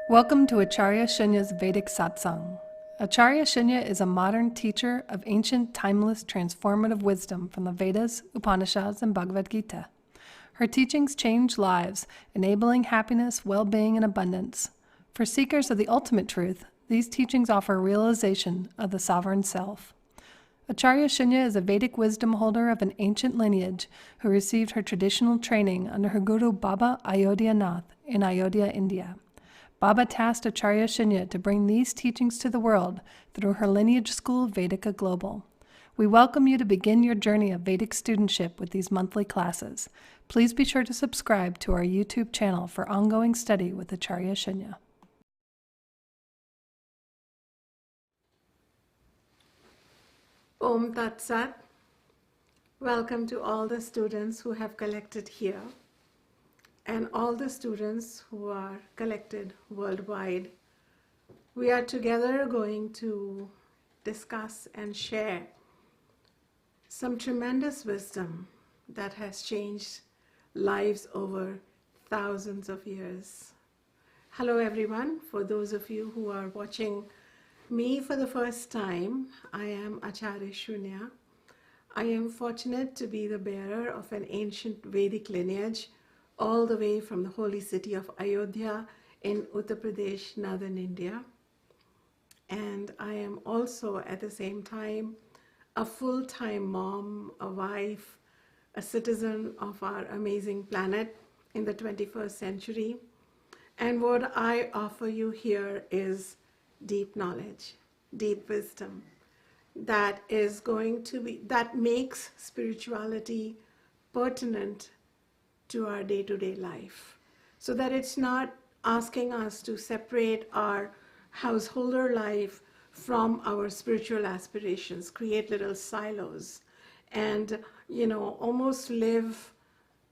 Welcome to Acharya Shunya's Vedic Satsang. Acharya Shunya is a modern teacher of ancient, timeless, transformative wisdom from the Vedas, Upanishads, and Bhagavad Gita. Her teachings change lives, enabling happiness, well-being, and abundance. For seekers of the ultimate truth, these teachings offer realization of the sovereign self. Acharya Shunya is a Vedic wisdom holder of an ancient lineage who received her traditional training under her guru Baba Ayodhya Nath in Ayodhya, India. Baba tasked Acharya Shunya to bring these teachings to the world through her lineage school, Vedika Global. We welcome you to begin your journey of Vedic studentship with these monthly classes. Please be sure to subscribe to our YouTube channel for ongoing study with Acharya Shunya. Om Tat Sat. Welcome to all the students who have collected here and all the students who are collected worldwide. We are together going to discuss and share some tremendous wisdom that has changed lives over thousands of years. Hello everyone. For those of you who are watching me for the first time, I am Acharya Shunya. I am fortunate to be the bearer of an ancient Vedic lineage all the way from the holy city of Ayodhya in Uttar Pradesh, northern India. And I am also at the same time a full-time mom, a wife, a citizen of our amazing planet in the 21st century. And what I offer you here is deep knowledge, deep wisdom that makes spirituality pertinent to our day-to-day life, so that it's not asking us to separate our householder life from our spiritual aspirations, create little silos, and almost live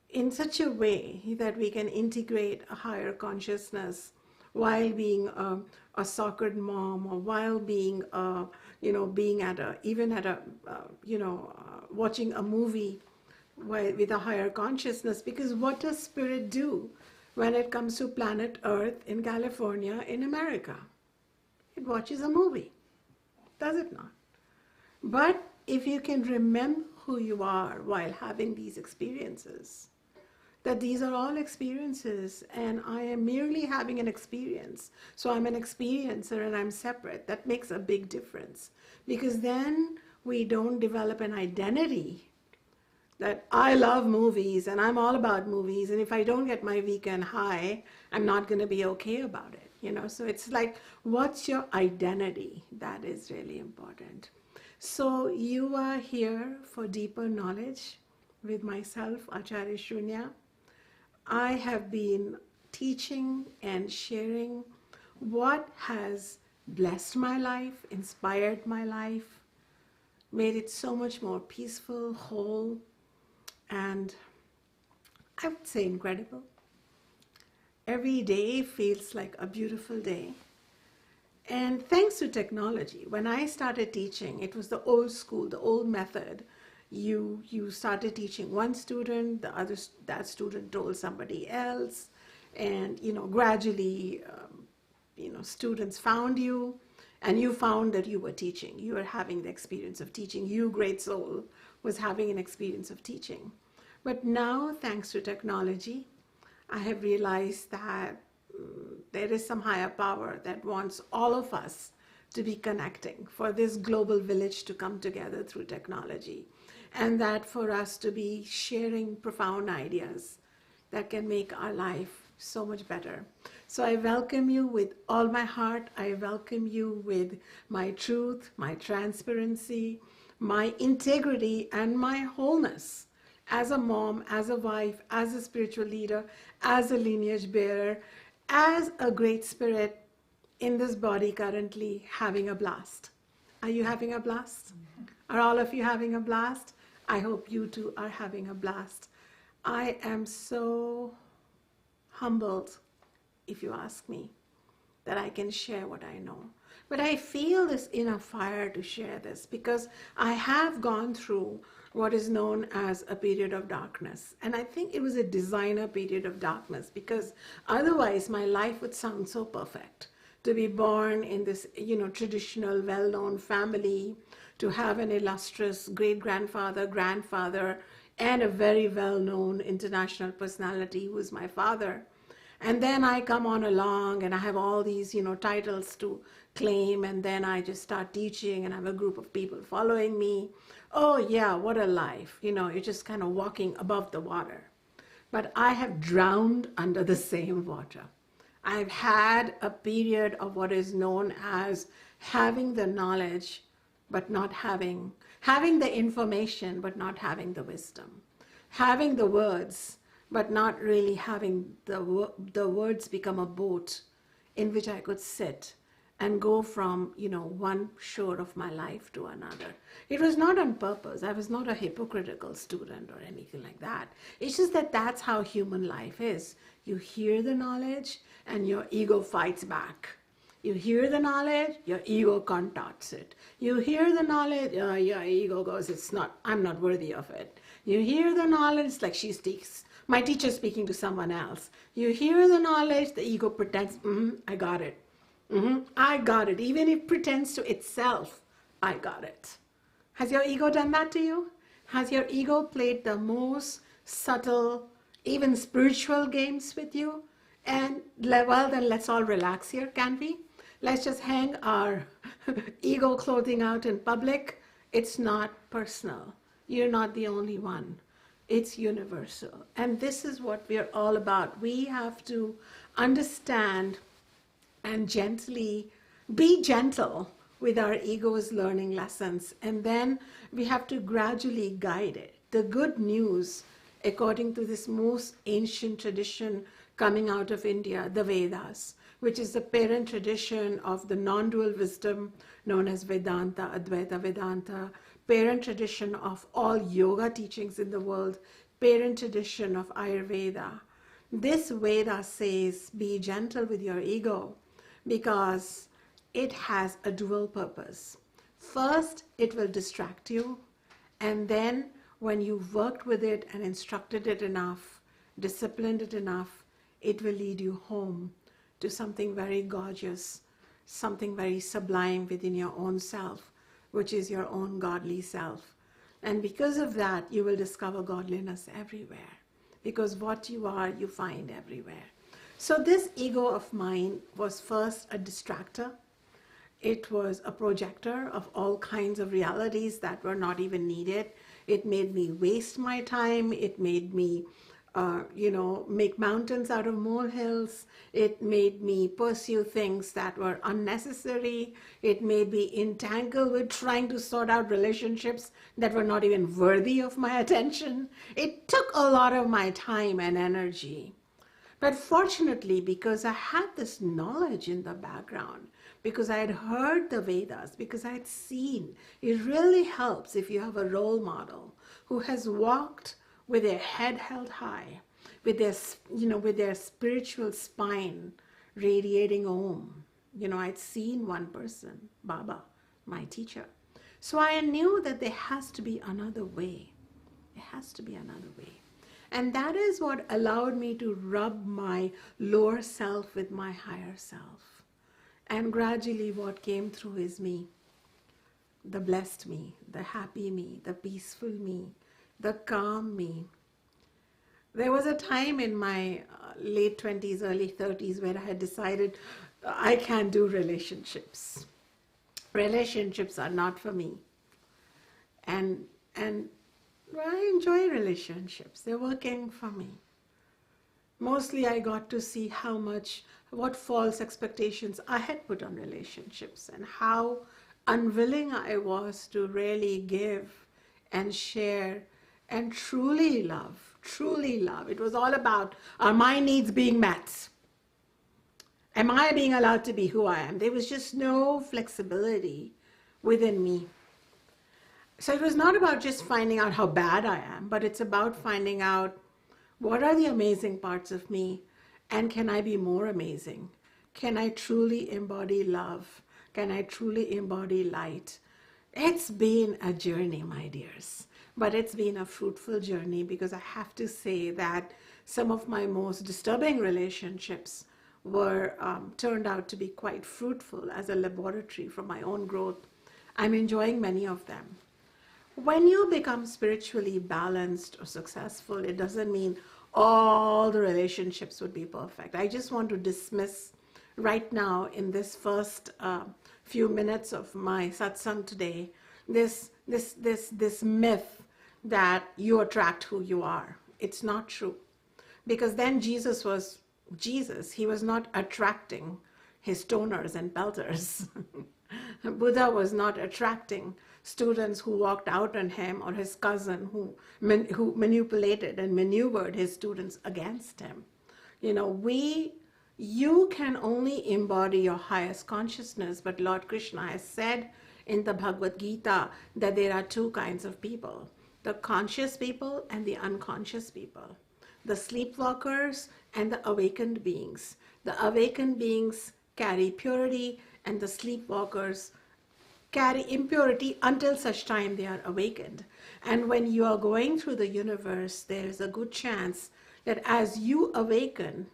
in such a way that we can integrate a higher consciousness while being a soccer mom, or while being watching a movie with a higher consciousness. Because what does spirit do when it comes to planet Earth in California, in America? It watches a movie, does it not? But if you can remember who you are while having these experiences, that these are all experiences and I am merely having an experience, so I'm an experiencer and I'm separate, that makes a big difference. Because then we don't develop an identity that I love movies and I'm all about movies, and if I don't get my weekend high, I'm not going to be okay about it. So it's like, what's your identity? That is really important. So you are here for deeper knowledge with myself, Acharya Shunya. I have been teaching and sharing what has blessed my life, inspired my life, made it so much more peaceful, whole, and I would say incredible. Every day feels like a beautiful day. And thanks to technology, when I started teaching, it was the old school, the old method. You started teaching one student, that student told somebody else, and gradually students found you, and you found that you were teaching. You were having the experience of teaching. You, great soul, was having an experience of teaching. But now, thanks to technology, I have realized that there is some higher power that wants all of us to be connecting, for this global village to come together through technology, and that for us to be sharing profound ideas that can make our life so much better. So I welcome you with all my heart. I welcome you with my truth, my transparency, my integrity, and my wholeness as a mom, as a wife, as a spiritual leader, as a lineage bearer, as a great spirit in this body currently having a blast. Are you having a blast? Are all of you having a blast? I hope you too are having a blast. I am so humbled, if you ask me, that I can share what I know. But I feel this inner fire to share this, because I have gone through what is known as a period of darkness. And I think it was a designer period of darkness, because otherwise my life would sound so perfect. To be born in this, traditional, well-known family, to have an illustrious great-grandfather, grandfather, and a very well-known international personality who is my father. And then I come on along and I have all these, titles to claim, and then I just start teaching and I have a group of people following me. Oh yeah, what a life. You're just kind of walking above the water. But I have drowned under the same water. I've had a period of what is known as having the knowledge, but not having the information, but not having the wisdom, having the words, but not really having the words become a boat in which I could sit and go from, one shore of my life to another. It was not on purpose. I was not a hypocritical student or anything like that. It's just that that's how human life is. You hear the knowledge and your ego fights back. You hear the knowledge, your ego contorts it. You hear the knowledge, your ego goes, I'm not worthy of it. You hear the knowledge, it's like my teacher speaking to someone else. You hear the knowledge, the ego pretends, I got it. I got it. Even if it pretends to itself, I got it. Has your ego done that to you? Has your ego played the most subtle, even spiritual games with you? And well, then let's all relax here, can we? Let's just hang our ego clothing out in public. It's not personal. You're not the only one. It's universal. And this is what we're all about. We have to understand and gently be gentle with our ego's learning lessons. And then we have to gradually guide it. The good news, according to this most ancient tradition coming out of India, the Vedas, which is the parent tradition of the non-dual wisdom known as Vedanta, Advaita Vedanta, parent tradition of all yoga teachings in the world, parent tradition of Ayurveda. This Veda says, be gentle with your ego, because it has a dual purpose. First, it will distract you, and then when you've worked with it and instructed it enough, disciplined it enough, it will lead you home to something very gorgeous, something very sublime within your own self, which is your own godly self. And because of that, you will discover godliness everywhere, because what you are, you find everywhere. So this ego of mine was first a distractor. It was a projector of all kinds of realities that were not even needed. It made me waste my time. It made me make mountains out of molehills. It made me pursue things that were unnecessary. It made me entangled with trying to sort out relationships that were not even worthy of my attention. It took a lot of my time and energy. But fortunately, because I had this knowledge in the background, because I had heard the Vedas, because I had seen, it really helps if you have a role model who has walked with their head held high, with their spiritual spine radiating Om. I'd seen one person, Baba, my teacher. So I knew that there has to be another way. There has to be another way. And that is what allowed me to rub my lower self with my higher self. And gradually what came through is me, the blessed me, the happy me, the peaceful me, the calm me. There was a time in my late 20s, early 30s where I had decided I can't do relationships. Relationships are not for me. And I enjoy relationships. They're working for me. Mostly I got to see what false expectations I had put on relationships and how unwilling I was to really give and share and truly love, truly love. It was all about, are my needs being met? Am I being allowed to be who I am? There was just no flexibility within me. So it was not about just finding out how bad I am, but it's about finding out what are the amazing parts of me, and can I be more amazing? Can I truly embody love? Can I truly embody light? It's been a journey, my dears. But it's been a fruitful journey, because I have to say that some of my most disturbing relationships were turned out to be quite fruitful as a laboratory for my own growth. I'm enjoying many of them. When you become spiritually balanced or successful, it doesn't mean all the relationships would be perfect. I just want to dismiss right now, in this first few minutes of my satsang today, this myth that you attract who you are. It's not true. Because then Jesus was Jesus. He was not attracting his stoners and pelters. Buddha was not attracting students who walked out on him, or his cousin who manipulated and maneuvered his students against him. You can only embody your highest consciousness, but Lord Krishna has said in the Bhagavad Gita that there are two kinds of people: the conscious people and the unconscious people, the sleepwalkers and the awakened beings. The awakened beings carry purity, and the sleepwalkers carry impurity until such time they are awakened. And when you are going through the universe, there is a good chance that as you awaken,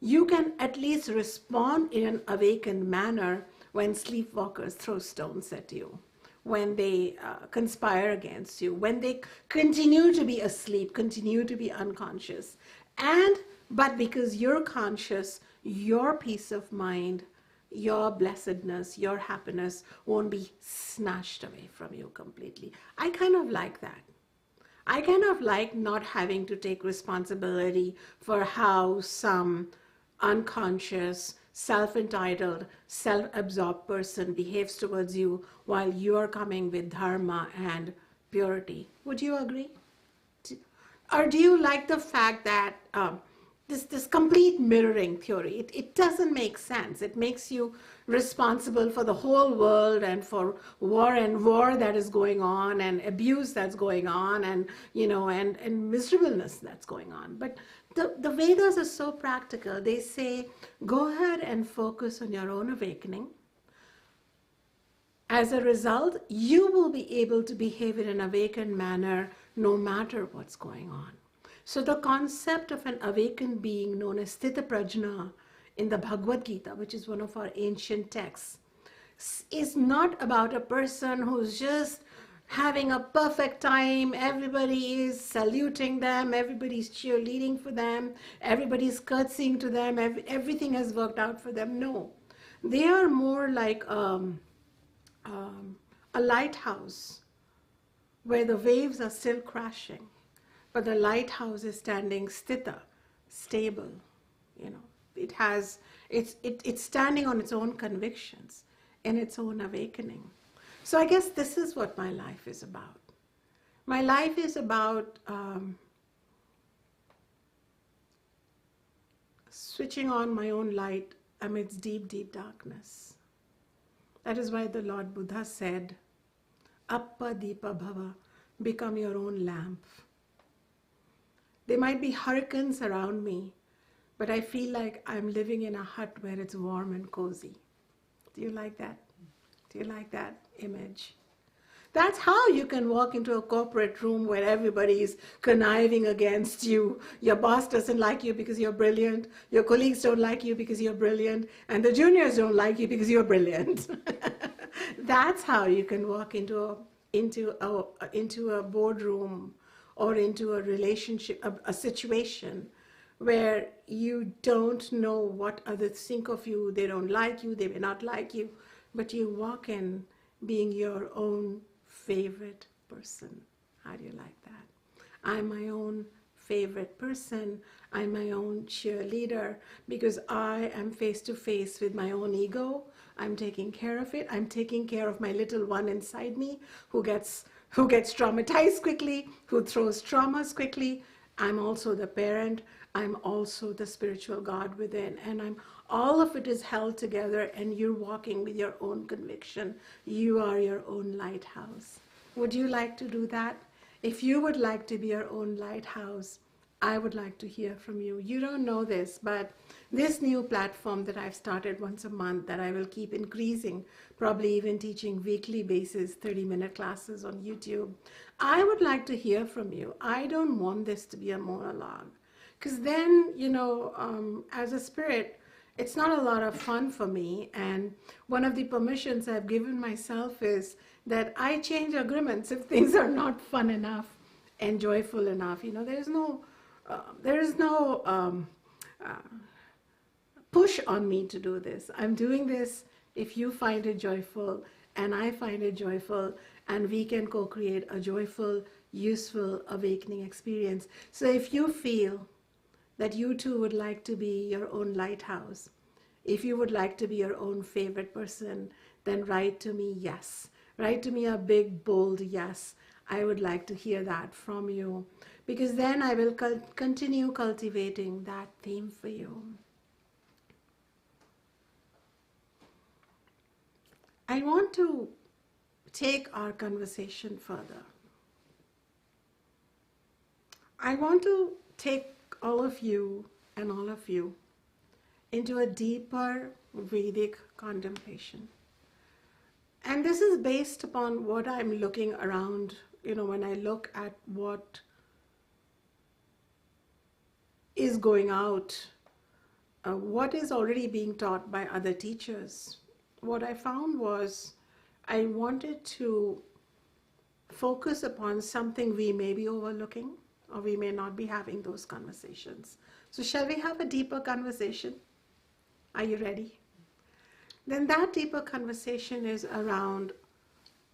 you can at least respond in an awakened manner when sleepwalkers throw stones at you, when they conspire against you, when they continue to be asleep, continue to be unconscious. But because you're conscious, your peace of mind, your blessedness, your happiness won't be snatched away from you completely. I kind of like that. I kind of like not having to take responsibility for how some unconscious, self-entitled, self-absorbed person behaves towards you while you are coming with dharma and purity. Would you agree? Or do you like the fact that this complete mirroring theory, it doesn't make sense. It makes you responsible for the whole world and for war that is going on, and abuse that's going on, and and miserableness that's going on. But the Vedas are so practical. They say, go ahead and focus on your own awakening. As a result, you will be able to behave in an awakened manner no matter what's going on. So the concept of an awakened being known as Sthita Prajna in the Bhagavad Gita, which is one of our ancient texts, is not about a person who's just having a perfect time, everybody is saluting them, everybody's cheerleading for them, everybody's curtsying to them, everything has worked out for them. No, they are more like a lighthouse where the waves are still crashing, but the lighthouse is standing sthita, stable. It's standing on its own convictions and its own awakening. So I guess this is what my life is about. My life is about switching on my own light amidst deep, deep darkness. That is why the Lord Buddha said, Appa Deepa Bhava, become your own lamp. There might be hurricanes around me, but I feel like I'm living in a hut where it's warm and cozy. Do you like that? Do you like that image? That's how you can walk into a corporate room where everybody is conniving against you. Your boss doesn't like you because you're brilliant. Your colleagues don't like you because you're brilliant. And the juniors don't like you because you're brilliant. That's how you can walk into a boardroom or into a relationship, a situation where you don't know what others think of you. They don't like you, they may not like you, but you walk in being your own favorite person. How do you like that? I'm my own favorite person. I'm my own cheerleader because I am face to face with my own ego. I'm taking care of it. I'm taking care of my little one inside me who gets traumatized quickly, who throws traumas quickly. I'm also the parent. I'm also the spiritual God within. And all of it is held together, and you're walking with your own conviction. You are your own lighthouse. Would you like to do that? If you would like to be your own lighthouse, I would like to hear from you. You don't know this, but this new platform that I've started once a month that I will keep increasing, probably even teaching weekly basis, 30-minute classes on YouTube. I would like to hear from you. I don't want this to be a monologue. Because then, as a spirit, it's not a lot of fun for me. And one of the permissions I've given myself is that I change agreements if things are not fun enough and joyful enough. There is no push on me to do this. I'm doing this if you find it joyful and I find it joyful, and we can co-create a joyful, useful, awakening experience. So if you feel that you too would like to be your own lighthouse, if you would like to be your own favorite person, then write to me yes. Write to me a big, bold yes. I would like to hear that from you, because then I will continue cultivating that theme for you. I want to take our conversation further. I want to take all of you and all of you into a deeper Vedic contemplation. And this is based upon what I'm looking around, when I look at what is going out, what is already being taught by other teachers. What I found was I wanted to focus upon something we may be overlooking, or we may not be having those conversations. So shall we have a deeper conversation? Are you ready? Then that deeper conversation is around,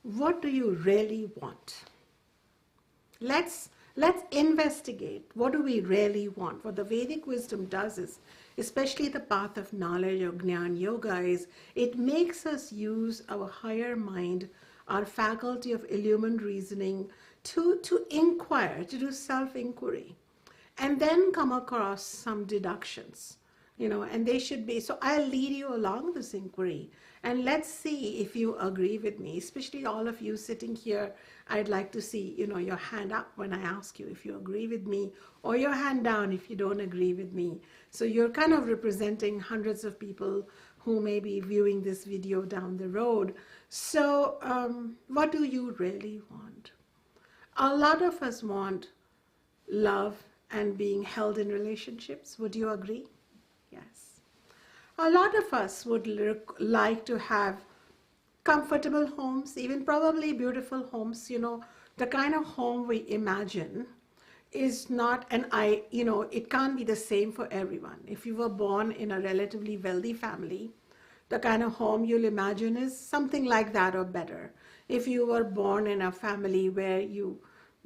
what do you really want? Let's investigate, what do we really want? What the Vedic wisdom does is, especially the path of knowledge or Jnana Yoga, is it makes us use our higher mind, our faculty of illumined reasoning, to inquire, to do self-inquiry, and then come across some deductions. And they should be, so I'll lead you along this inquiry, and let's see if you agree with me, especially all of you sitting here. I'd like to see, your hand up when I ask you if you agree with me, or your hand down if you don't agree with me. So you're kind of representing hundreds of people who may be viewing this video down the road. So what do you really want? A lot of us want love and being held in relationships. Would you agree? Yes. A lot of us would like to have comfortable homes, even probably beautiful homes. The kind of home we imagine is not, it can't be the same for everyone. If you were born in a relatively wealthy family, the kind of home you'll imagine is something like that or better. If you were born in a family where you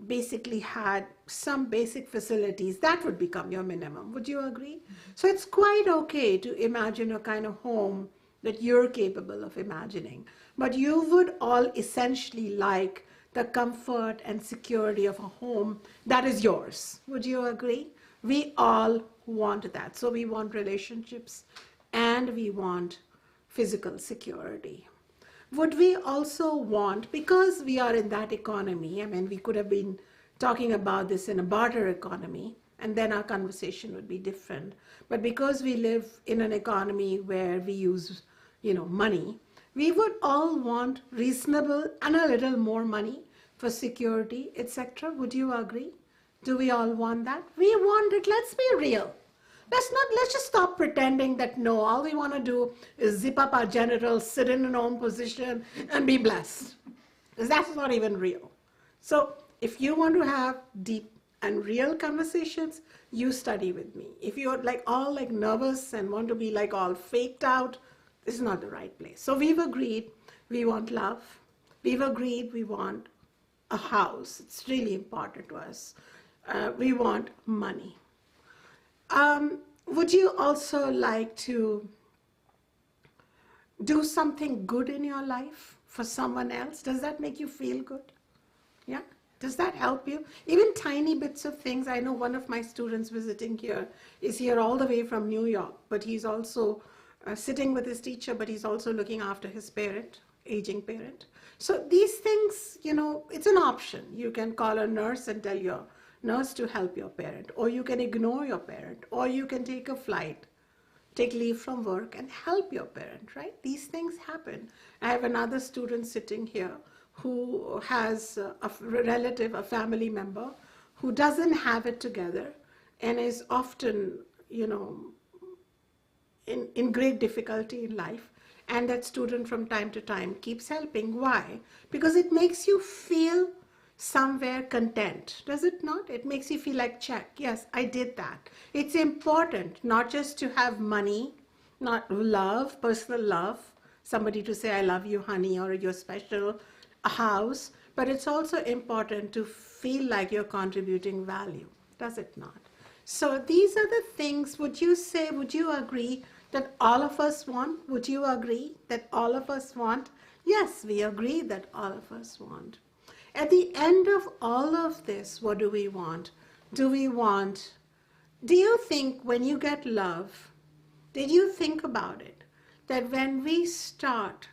basically had some basic facilities, that would become your minimum. Would you agree? So it's quite okay to imagine a kind of home that you're capable of imagining. But you would all essentially like the comfort and security of a home that is yours. Would you agree? We all want that. So we want relationships and we want physical security. Would we also want, because we are in that economy, we could have been talking about this in a barter economy, and then our conversation would be different. But because we live in an economy where we use, money, we would all want reasonable and a little more money for security, etc. Would you agree? Do we all want that? We want it. Let's be real. Let's just stop pretending that no, all we want to do is zip up our genitals, sit in an own position, and be blessed. Because that's not even real. So if you want to have deep and real conversations, you study with me. If you're all nervous and want to be all faked out, this is not the right place. So we've agreed we want love. We've agreed we want a house. It's really important to us. We want money. Would you also like to do something good in your life for someone else? Does that make you feel good? Yeah? Does that help you? Even tiny bits of things. I know one of my students visiting here is here all the way from New York, but he's also sitting with his teacher, but he's also looking after his parent, aging parent. So these things, it's an option. You can call a nurse and tell your nurse to help your parent, or you can ignore your parent, or you can take a flight, take leave from work and help your parent, right? These things happen. I have another student sitting here who has a relative, a family member who doesn't have it together and is often, in great difficulty in life. And that student from time to time keeps helping. Why? Because it makes you feel somewhere content, does it not? It makes you feel like, check, yes, I did that. It's important not just to have money, not love, personal love, somebody to say, I love you, honey, or you're special, a house, but it's also important to feel like you're contributing value, does it not? So these are the things, would you agree that all of us want? Would you agree that all of us want? Yes, we agree that all of us want. At the end of all of this, what do we want? Do you think when you get love, did you think about it? That when we start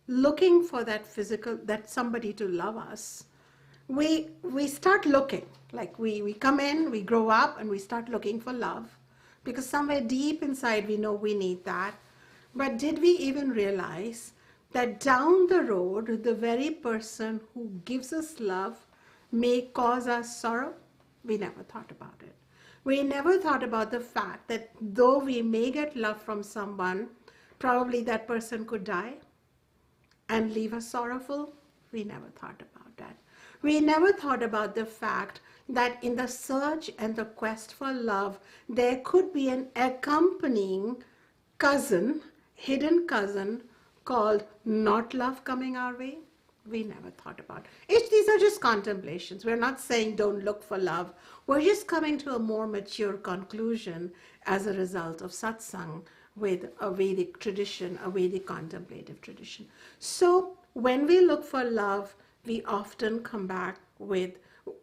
looking for that somebody to love us, we start looking, like we come in, we grow up, and we start looking for love, because somewhere deep inside we know we need that. But did we even realize that down the road, the very person who gives us love may cause us sorrow? We never thought about it. We never thought about the fact that though we may get love from someone, probably that person could die and leave us sorrowful. We never thought about that. We never thought about the fact that in the search and the quest for love, there could be an accompanying cousin, hidden cousin, called not love coming our way. We never thought about it. These are just contemplations. We're not saying don't look for love. We're just coming to a more mature conclusion as a result of satsang with a Vedic tradition, a Vedic contemplative tradition. So when we look for love, we often come back with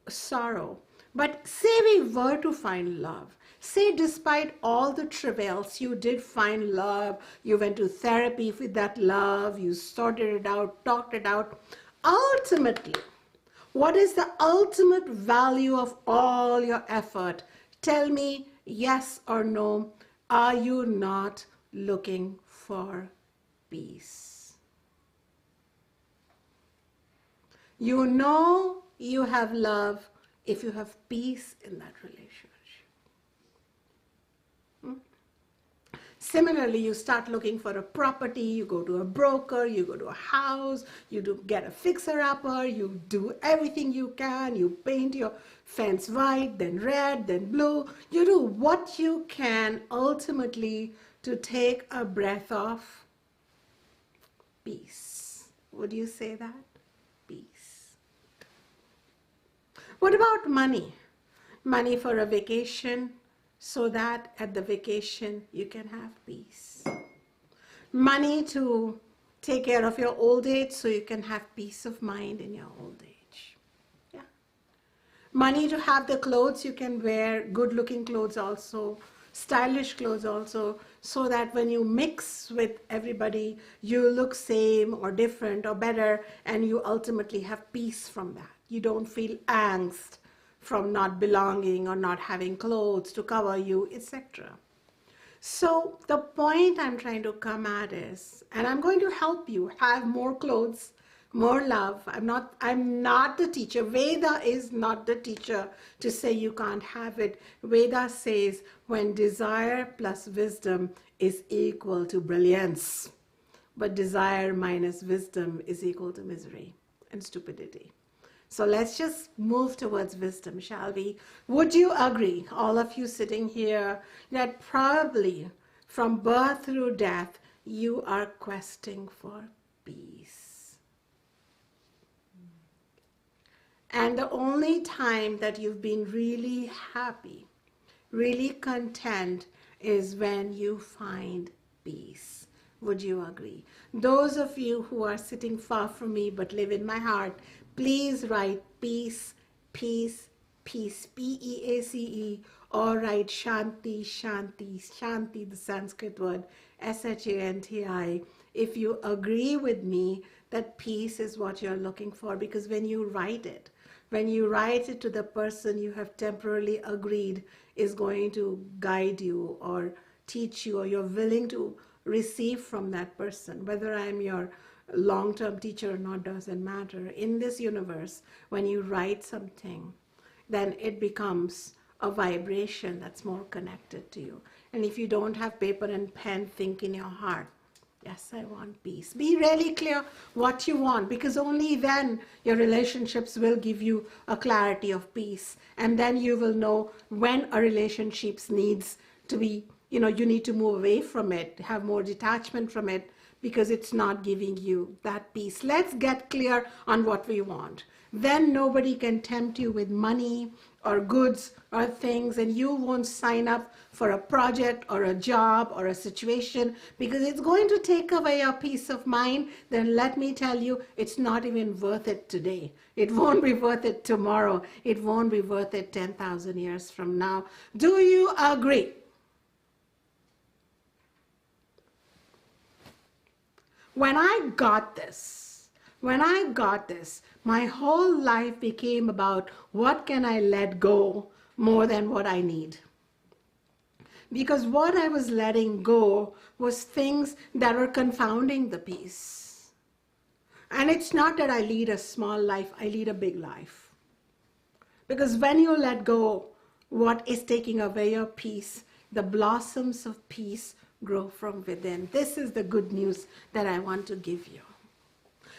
sorrow. But say we were to find love, say despite all the travails, you did find love, you went to therapy with that love, you sorted it out, talked it out. Ultimately, what is the ultimate value of all your effort? Tell me yes or no. Are you not looking for peace? You know you have love if you have peace in that relationship. Similarly, you start looking for a property, you go to a broker, you go to a house, you get a fixer-upper, you do everything you can, you paint your fence white, then red, then blue. You do what you can ultimately to take a breath of peace. Would you say that? Peace. What about money? Money for a vacation, so that at the vacation you can have peace. Money to take care of your old age so you can have peace of mind in your old age. Yeah. Money to have the clothes you can wear, good looking clothes also, stylish clothes also, so that when you mix with everybody, you look same or different or better, and you ultimately have peace from that. You don't feel angst from not belonging or not having clothes to cover you, etc. So the point I'm trying to come at is, and I'm going to help you have more clothes, more love. I'm not the teacher. Veda is not the teacher to say you can't have it. Veda says when desire plus wisdom is equal to brilliance, but desire minus wisdom is equal to misery and stupidity. So let's just move towards wisdom, shall we? Would you agree, all of you sitting here, that probably from birth through death, you are questing for peace? And the only time that you've been really happy, really content, is when you find peace. Would you agree? Those of you who are sitting far from me but live in my heart, please write peace, peace, peace, P-E-A-C-E, or write Shanti, Shanti, Shanti, the Sanskrit word, S-H-A-N-T-I, if you agree with me that peace is what you're looking for, because when you write it, when you write it to the person you have temporarily agreed is going to guide you or teach you, or you're willing to receive from that person. Whether I'm your long-term teacher or not doesn't matter. In this universe, when you write something, then it becomes a vibration that's more connected to you. And if you don't have paper and pen, think in your heart, yes, I want peace. Be really clear what you want, because only then your relationships will give you a clarity of peace. And then you will know when a relationship needs to be, you need to move away from it, have more detachment from it, because it's not giving you that peace. Let's get clear on what we want. Then nobody can tempt you with money or goods or things, and you won't sign up for a project or a job or a situation because it's going to take away your peace of mind. Then let me tell you, it's not even worth it today. It won't be worth it tomorrow. It won't be worth it 10,000 years from now. Do you agree? When I got this, my whole life became about what can I let go more than what I need. Because what I was letting go was things that were confounding the peace. And it's not that I lead a small life, I lead a big life. Because when you let go what is taking away your peace, the blossoms of peace grow from within. This is the good news that I want to give you.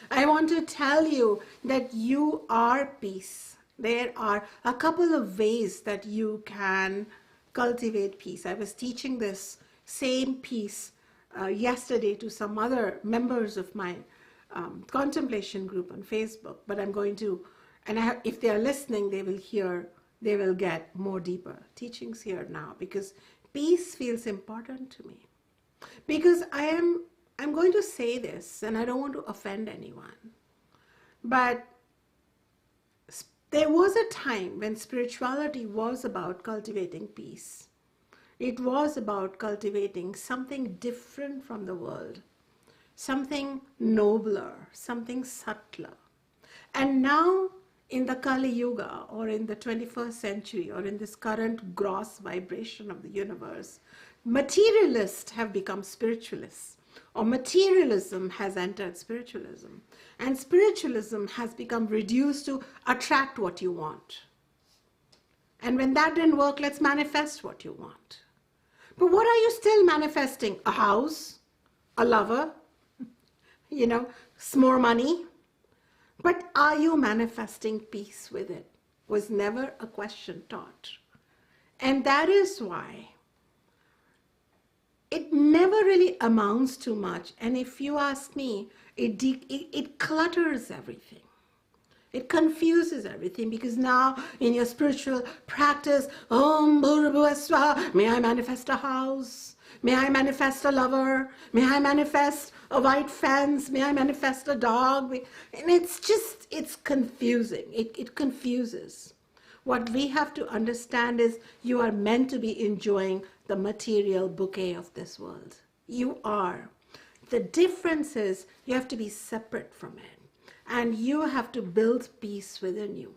I want to tell you that you are peace. There are a couple of ways that you can cultivate peace. I was teaching this same peace yesterday to some other members of my contemplation group on Facebook, but I'm going to, and if they are listening, they will get more deeper teachings here now, because peace feels important to me. Because I'm going to say this, and I don't want to offend anyone, but there was a time when spirituality was about cultivating peace. It was about cultivating something different from the world, something nobler, something subtler. And now in the Kali Yuga, or in the 21st century, or in this current gross vibration of the universe, materialists have become spiritualists, or materialism has entered spiritualism, and spiritualism has become reduced to attract what you want. And when that didn't work, let's manifest what you want. But what are you still manifesting? A house, a lover, more money. But are you manifesting peace with it? Was never a question taught. And that is why it never really amounts to much. And if you ask me, it clutters everything. It confuses everything, because now in your spiritual practice, may I manifest a house? May I manifest a lover? May I manifest a white fence? May I manifest a dog? And it's confusing. It confuses. What we have to understand is you are meant to be enjoying the material bouquet of this world. You are. The difference is you have to be separate from it. And you have to build peace within you.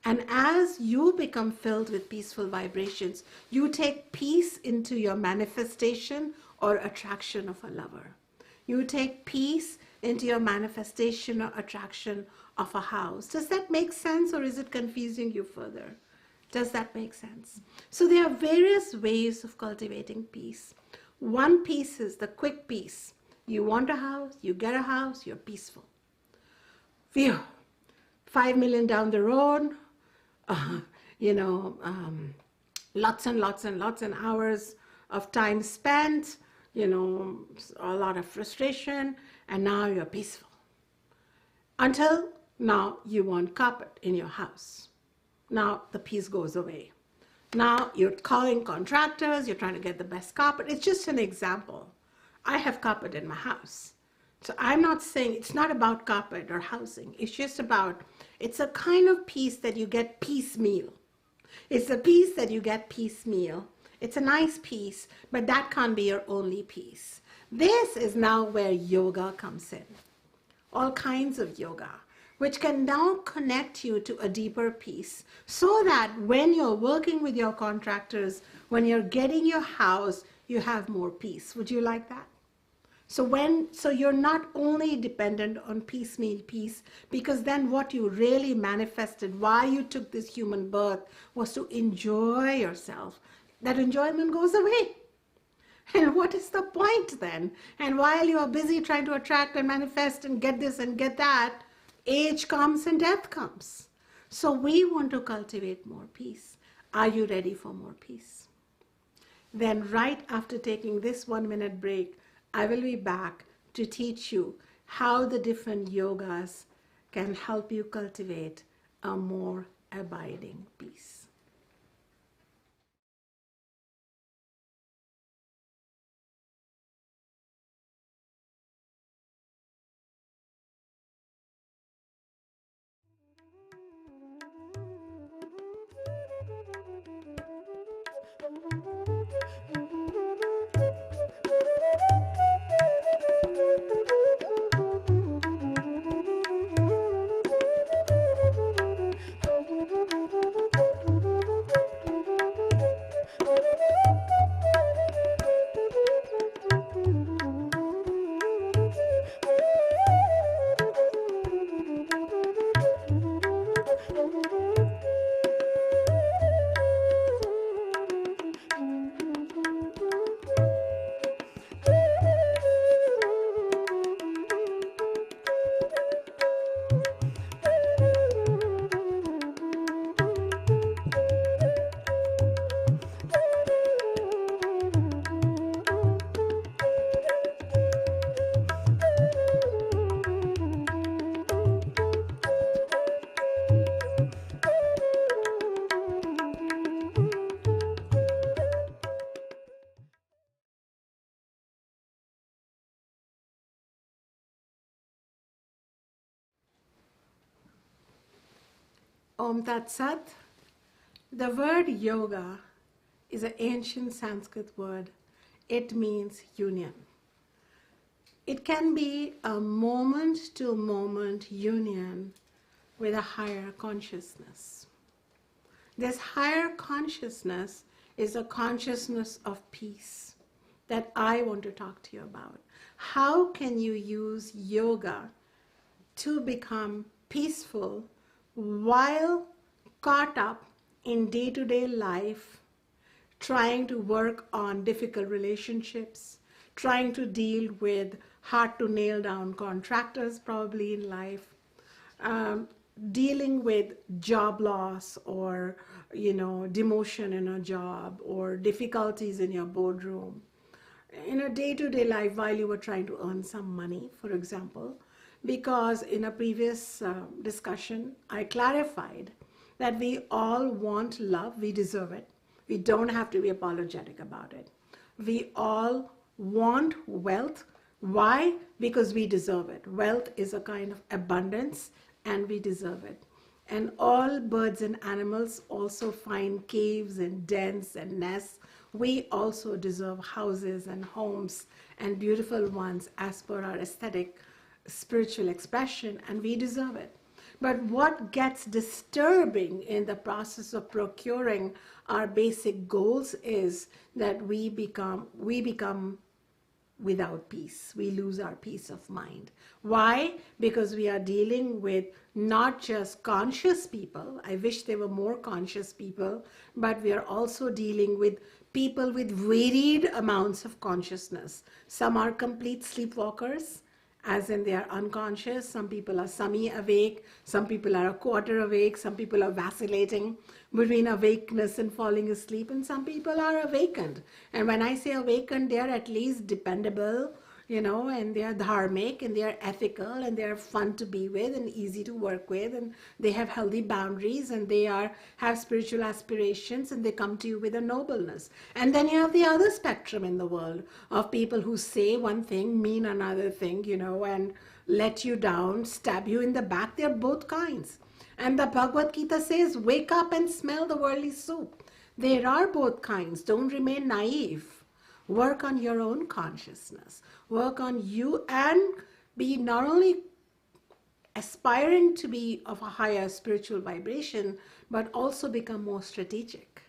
And as you become filled with peaceful vibrations, you take peace into your manifestation or attraction of a lover. You take peace into your manifestation or attraction of a house. Does that make sense, or is it confusing you further? Does that make sense? So there are various ways of cultivating peace. One piece is the quick peace. You want a house, you get a house, you're peaceful. Phew, 5 million down the road, lots and lots and lots and hours of time spent, a lot of frustration, and now you're peaceful. Until now you want carpet in your house. Now the peace goes away. Now you're calling contractors, you're trying to get the best carpet. It's just an example. I have carpet in my house. So I'm not saying it's not about carpet or housing. It's just about, it's a kind of peace that you get piecemeal. It's a peace that you get piecemeal. It's a nice peace, but that can't be your only peace. This is now where yoga comes in. All kinds of yoga, which can now connect you to a deeper peace, so that when you're working with your contractors, when you're getting your house, you have more peace. Would you like that? So you're not only dependent on piecemeal peace, because then what you really manifested, why you took this human birth, was to enjoy yourself. That enjoyment goes away. And what is the point then? And while you are busy trying to attract and manifest and get this and get that, age comes and death comes. So we want to cultivate more peace. Are you ready for more peace? Then right after taking this 1-minute break, I will be back to teach you how the different yogas can help you cultivate a more abiding peace. Om Tat Sat. The word yoga is an ancient Sanskrit word. It means union. It can be a moment-to-moment union with a higher consciousness. This higher consciousness is a consciousness of peace that I want to talk to you about. How can you use yoga to become peaceful while caught up in day-to-day life, trying to work on difficult relationships, trying to deal with hard to nail down contractors probably in life, dealing with job loss or demotion in a job or difficulties in your boardroom, in a day-to-day life while you were trying to earn some money, for example. Because in a previous discussion, I clarified that we all want love, we deserve it. We don't have to be apologetic about it. We all want wealth. Why? Because we deserve it. Wealth is a kind of abundance and we deserve it. And all birds and animals also find caves and dens and nests. We also deserve houses and homes and beautiful ones as per our aesthetic spiritual expression, and we deserve it. But what gets disturbing in the process of procuring our basic goals is that we become without peace. We lose our peace of mind. Why? Because we are dealing with not just conscious people. I wish there were more conscious people, but we are also dealing with people with varied amounts of consciousness. Some are complete sleepwalkers, as in they are unconscious. Some people are semi-awake, some people are a quarter awake, some people are vacillating between awakeness and falling asleep, and some people are awakened. And when I say awakened, they are at least dependable, and they are dharmic, and they are ethical, and they are fun to be with and easy to work with, and they have healthy boundaries, and they have spiritual aspirations, and they come to you with a nobleness. And then you have the other spectrum in the world of people who say one thing, mean another thing, and let you down, stab you in the back. They're both kinds. And the Bhagavad Gita says, wake up and smell the worldly soup. There are both kinds. Don't remain naive. Work on your own consciousness. Work on you and be not only aspiring to be of a higher spiritual vibration, but also become more strategic,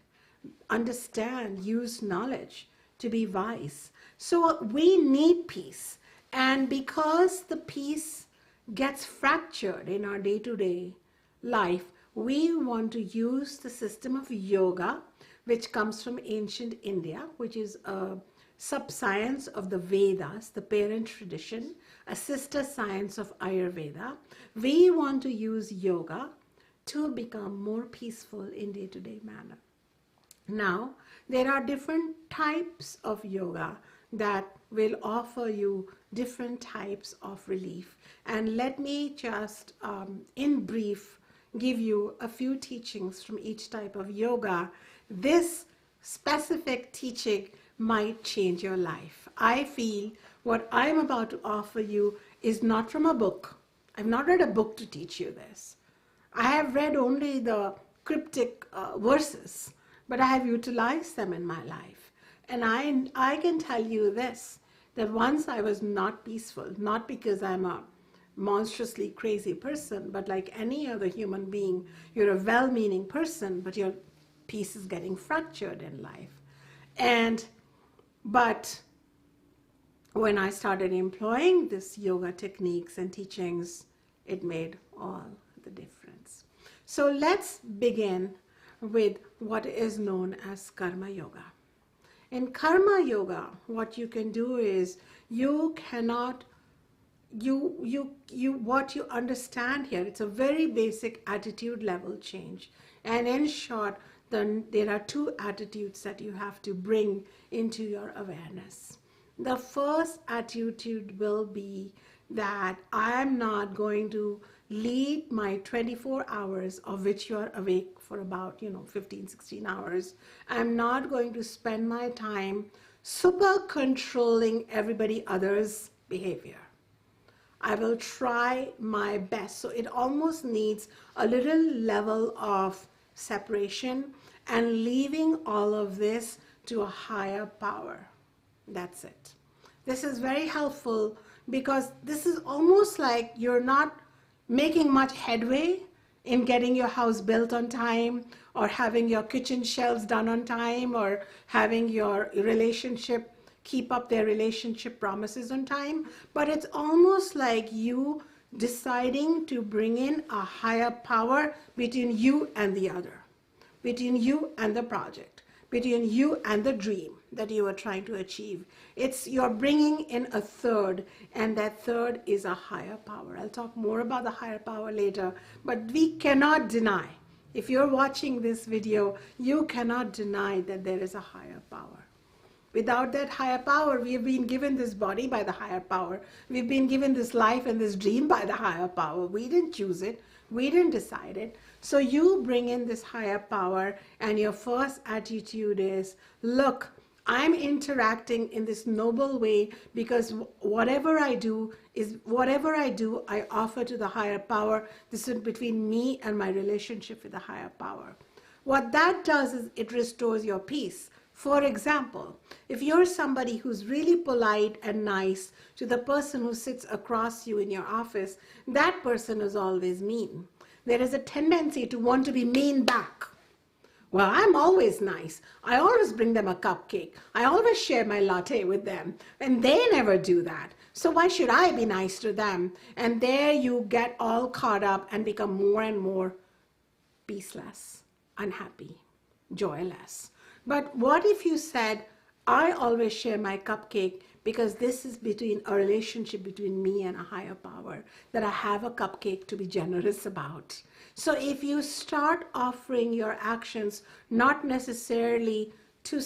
understand, use knowledge to be wise. So we need peace. And because the peace gets fractured in our day-to-day life, we want to use the system of yoga, which comes from ancient India, which is a sub-science of the Vedas, the parent tradition, a sister science of Ayurveda. We want to use yoga to become more peaceful in day-to-day manner. Now, there are different types of yoga that will offer you different types of relief. And let me just, in brief, give you a few teachings from each type of yoga. This specific teaching might change your life. I feel what I'm about to offer you is not from a book. I've not read a book to teach you this. I have read only the cryptic verses, but I have utilized them in my life. And I can tell you this, that once I was not peaceful, not because I'm a monstrously crazy person, but like any other human being, you're a well-meaning person, but your peace is getting fractured in life. But when I started employing this yoga techniques and teachings, it made all the difference. So let's begin with what is known as karma yoga. In karma yoga, what you can do is what you understand here, it's a very basic attitude level change. And in short, then there are two attitudes that you have to bring into your awareness. The first attitude will be that I am not going to lead my 24 hours, of which you are awake for about 15, 16 hours. I'm not going to spend my time super controlling everybody other's behavior. I will try my best. So it almost needs a little level of separation and leaving all of this to a higher power. That's it. This is very helpful because this is almost like you're not making much headway in getting your house built on time, or having your kitchen shelves done on time, or having your relationship keep up their relationship promises on time. But it's almost like you deciding to bring in a higher power between you and the other, between you and the project, between you and the dream that you are trying to achieve. You're bringing in a third, and that third is a higher power. I'll talk more about the higher power later, but we cannot deny, if you're watching this video, you cannot deny that there is a higher power. Without that higher power, we have been given this body by the higher power. We've been given this life and this dream by the higher power. We didn't choose it. We didn't decide it. So you bring in this higher power, and your first attitude is, look, I'm interacting in this noble way because whatever I do, I offer to the higher power. This is between me and my relationship with the higher power. What that does is it restores your peace. For example, if you're somebody who's really polite and nice to the person who sits across you in your office, that person is always mean. There is a tendency to want to be mean back. Well, I'm always nice. I always bring them a cupcake. I always share my latte with them, and they never do that. So why should I be nice to them? And there you get all caught up and become more and more peaceless, unhappy, joyless. But what if you said, I always share my cupcake because this is a relationship between me and a higher power, that I have a cupcake to be generous about. So if you start offering your actions not necessarily to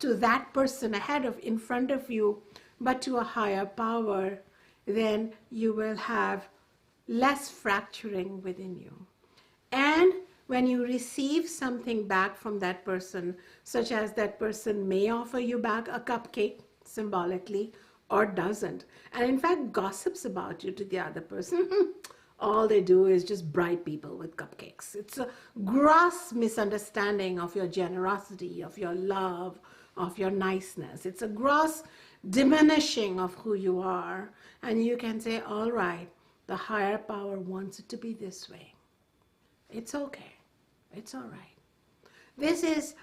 that person in front of you, but to a higher power, then you will have less fracturing within you. And when you receive something back from that person, such as that person may offer you back a cupcake symbolically, or doesn't, and in fact gossips about you to the other person, all they do is just bribe people with cupcakes. It's a gross misunderstanding of your generosity, of your love, of your niceness. It's a gross diminishing of who you are. And you can say, all right, The higher power wants it to be this way. It's okay. It's all right. This is,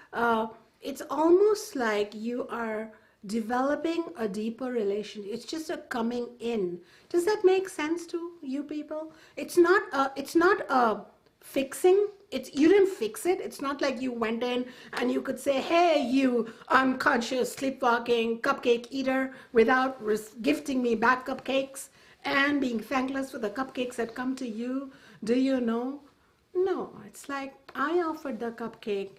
it's almost like you are developing a deeper relation. It's just a coming in. Does that make sense to you people? It's not a fixing. You didn't fix it. It's not like you went in and you could say, hey, you unconscious, sleepwalking, cupcake eater, without gifting me back cupcakes and being thankless for the cupcakes that come to you. Do you know? No, it's like I offered the cupcake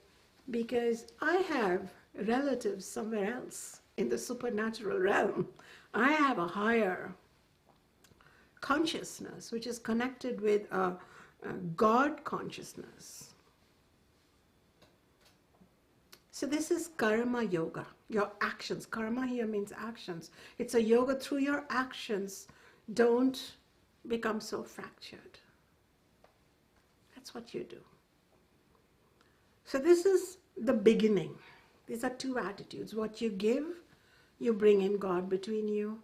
because I have relatives somewhere else in the supernatural realm. I have a higher consciousness which is connected with a God consciousness. So this is karma yoga, your actions. Karma here means actions. It's a yoga through your actions. Don't become so fractured. That's what you do. So this is the beginning. These are two attitudes. What you give, you bring in God between you.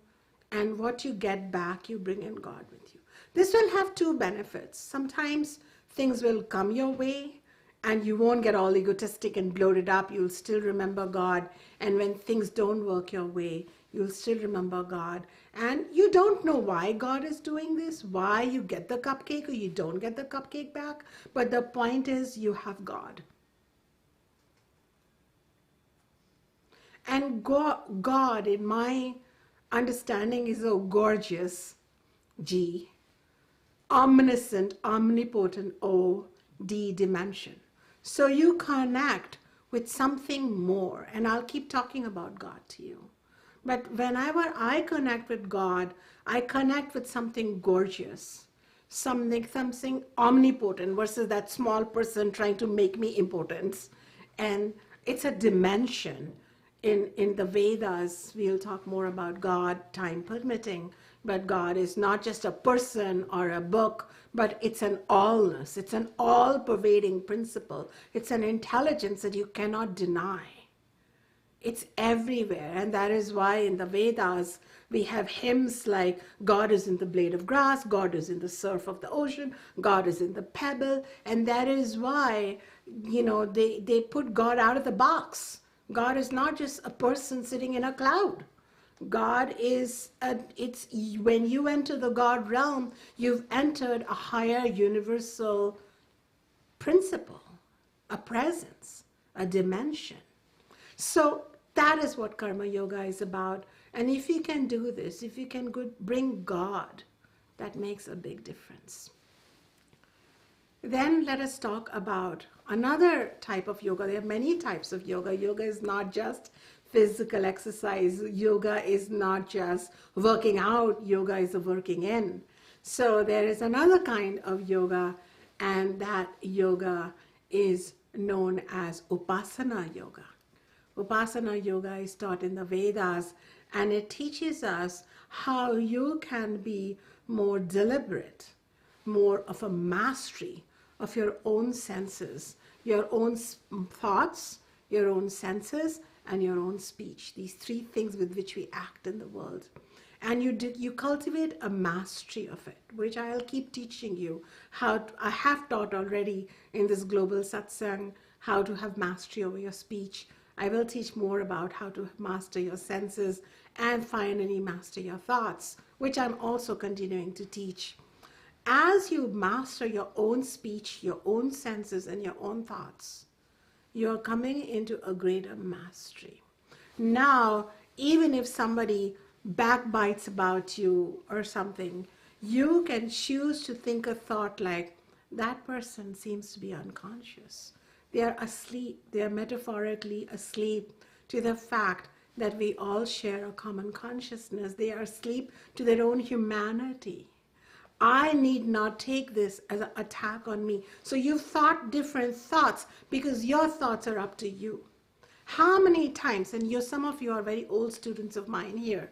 And what you get back, you bring in God with you. This will have two benefits. Sometimes things will come your way and you won't get all egotistic and bloated up. You'll still remember God. And when things don't work your way, you'll still remember God. And you don't know why God is doing this, why you get the cupcake or you don't get the cupcake back. But the point is you have God. And God, in my understanding, is a gorgeous G, omniscient, omnipotent O, D dimension. So you connect with something more, and I'll keep talking about God to you. But whenever I connect with God, I connect with something gorgeous, something omnipotent versus that small person trying to make me impotent. And it's a dimension. In the Vedas, we'll talk more about God, time permitting, but God is not just a person or a book, but it's an allness. It's an all-pervading principle. It's an intelligence that you cannot deny. It's everywhere, and that is why in the Vedas, we have hymns like God is in the blade of grass, God is in the surf of the ocean, God is in the pebble, and that is why, they put God out of the box. God is not just a person sitting in a cloud. God is, when you enter the God realm, you've entered a higher universal principle, a presence, a dimension. So that is what karma yoga is about. And if you can do this, if you can bring God, that makes a big difference. Then let us talk about another type of yoga. There are many types of yoga. Yoga is not just physical exercise. Yoga is not just working out. Yoga is a working in. So there is another kind of yoga, and that yoga is known as Upasana yoga. Upasana yoga is taught in the Vedas, and it teaches us how you can be more deliberate, more of a mastery of your own senses, your own thoughts, your own senses, and your own speech. These three things with which we act in the world. And you cultivate a mastery of it, which I'll keep teaching you I have taught already in this global satsang, how to have mastery over your speech. I will teach more about how to master your senses and finally master your thoughts, which I'm also continuing to teach. As you master your own speech, your own senses, and your own thoughts, you're coming into a greater mastery. Now, even if somebody backbites about you or something, you can choose to think a thought like, that person seems to be unconscious. They are asleep. They are metaphorically asleep to the fact that we all share a common consciousness. They are asleep to their own humanity. I need not take this as an attack on me. So you've thought different thoughts because your thoughts are up to you. How many times, and some of you are very old students of mine here.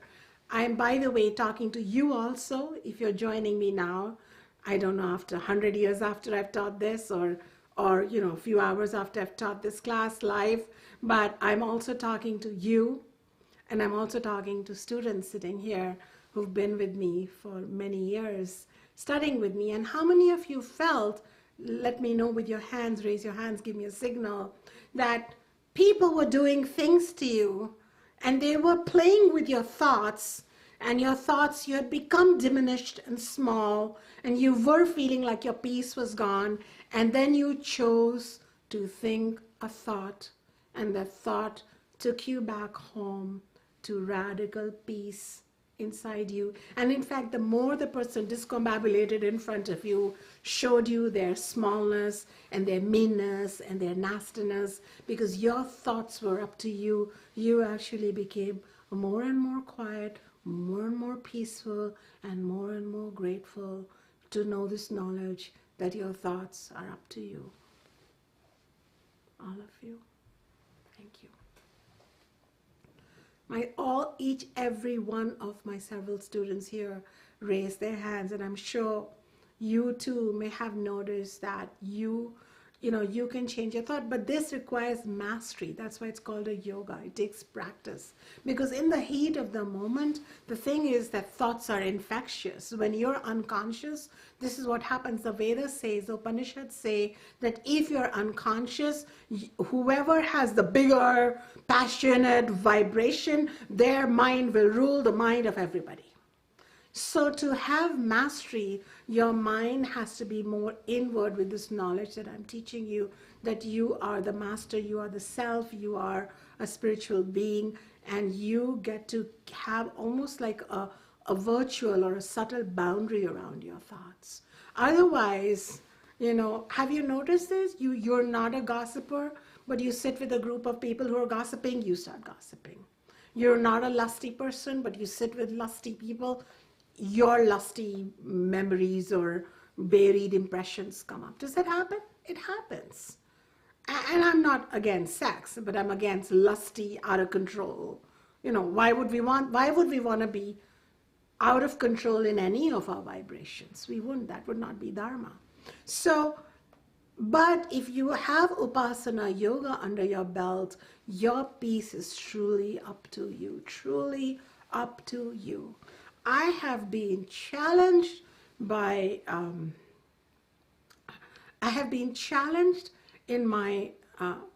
I am, by the way, talking to you also. If you're joining me now, I don't know, after 100 years after I've taught this, or a few hours after I've taught this class live, but I'm also talking to you, and I'm also talking to students sitting here who've been with me for many years, studying with me. And how many of you felt, let me know with your hands, raise your hands, give me a signal, that people were doing things to you and they were playing with your thoughts, and your thoughts, you had become diminished and small, and you were feeling like your peace was gone, and then you chose to think a thought, and that thought took you back home to radical peace inside you. And in fact, the more the person discombobulated in front of you, showed you their smallness and their meanness and their nastiness, because your thoughts were up to you, you actually became more and more quiet, more and more peaceful, and more grateful to know this knowledge that your thoughts are up to you. All of you. Thank you. Every one of my several students here raised their hands, and I'm sure you too may have noticed that you can change your thought, but this requires mastery. That's why it's called a yoga. It takes practice, because in the heat of the moment, the thing is that thoughts are infectious. When you're unconscious, this is what happens. The Vedas says, the Upanishads say that if you're unconscious, whoever has the bigger, passionate vibration, their mind will rule the mind of everybody. So to have mastery, your mind has to be more inward with this knowledge that I'm teaching you, that you are the master, you are the self, you are a spiritual being, and you get to have almost like a virtual or a subtle boundary around your thoughts. Otherwise, have you noticed this? You're not a gossiper, but you sit with a group of people who are gossiping, you start gossiping. You're not a lusty person, but you sit with lusty people, your lusty memories or buried impressions come up. Does that happen? It happens. And I'm not against sex, but I'm against lusty, out of control. Why would we want to be out of control in any of our vibrations? We wouldn't. That would not be dharma. So, but if you have upasana yoga under your belt, your peace is truly up to you. Truly up to you. I have been challenged in my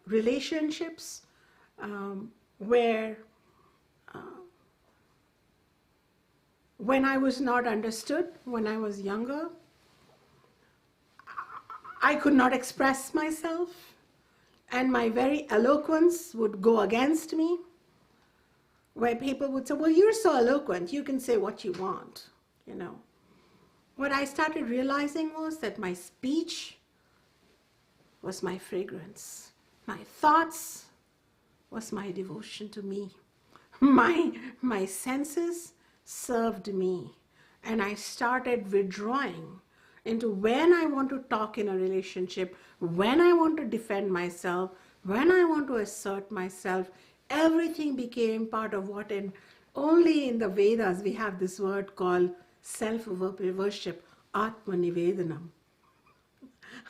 relationships where when I was not understood, when I was younger, I could not express myself, and my very eloquence would go against me. Where people would say, well, you're so eloquent, you can say what you want, What I started realizing was that my speech was my fragrance. My thoughts was my devotion to me. My senses served me. And I started withdrawing into when I want to talk in a relationship, when I want to defend myself, when I want to assert myself. Everything became part of what only in the Vedas we have this word called self-worship, Atma-nivedanam.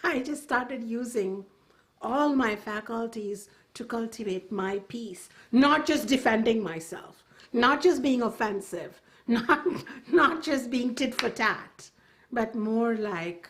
I just started using all my faculties to cultivate my peace, not just defending myself, not just being offensive, not just being tit for tat, but more like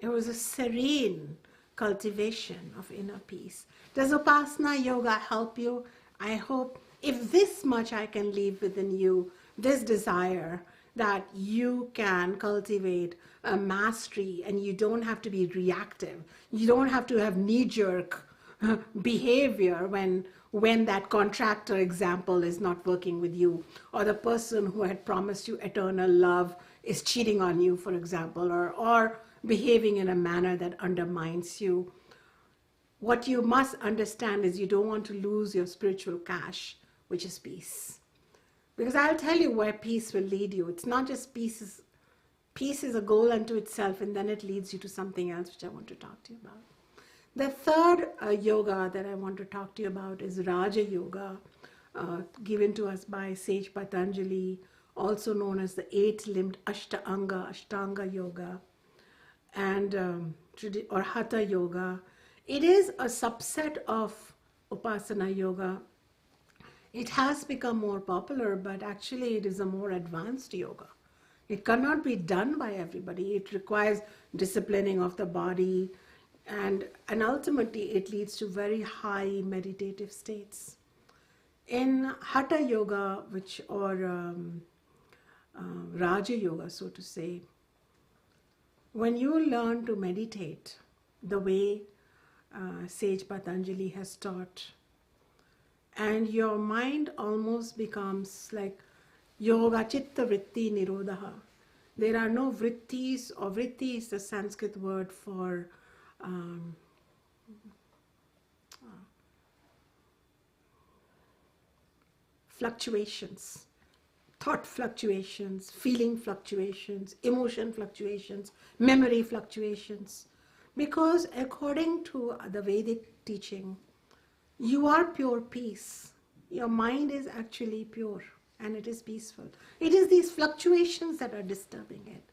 it was a serene cultivation of inner peace. Does Upasana Yoga help you? I hope if this much I can leave within you, this desire that you can cultivate a mastery, and you don't have to be reactive. You don't have to have knee-jerk behavior when that contractor example is not working with you, or the person who had promised you eternal love is cheating on you, for example, or behaving in a manner that undermines you. What you must understand is you don't want to lose your spiritual cash, which is peace. Because I'll tell you where peace will lead you. It's not just peace. Peace is a goal unto itself, and then it leads you to something else, which I want to talk to you about. The third yoga that I want to talk to you about is Raja Yoga, given to us by sage Patanjali, also known as the eight-limbed Ashtanga Yoga, and or Hatha Yoga. It is a subset of Upasana Yoga It has become more popular, but actually it is a more advanced yoga. It cannot be done by everybody. It requires disciplining of the body, and ultimately it leads to very high meditative states. In Hatha Yoga, Raja Yoga, so to say, when you learn to meditate the way Sage Patanjali has taught, and your mind almost becomes like yoga chitta vritti nirodha. There are no vrittis, or vritti is the Sanskrit word for fluctuations, thought fluctuations, feeling fluctuations, emotion fluctuations, memory fluctuations. Because according to the Vedic teaching, you are pure peace. Your mind is actually pure and it is peaceful. It is these fluctuations that are disturbing it.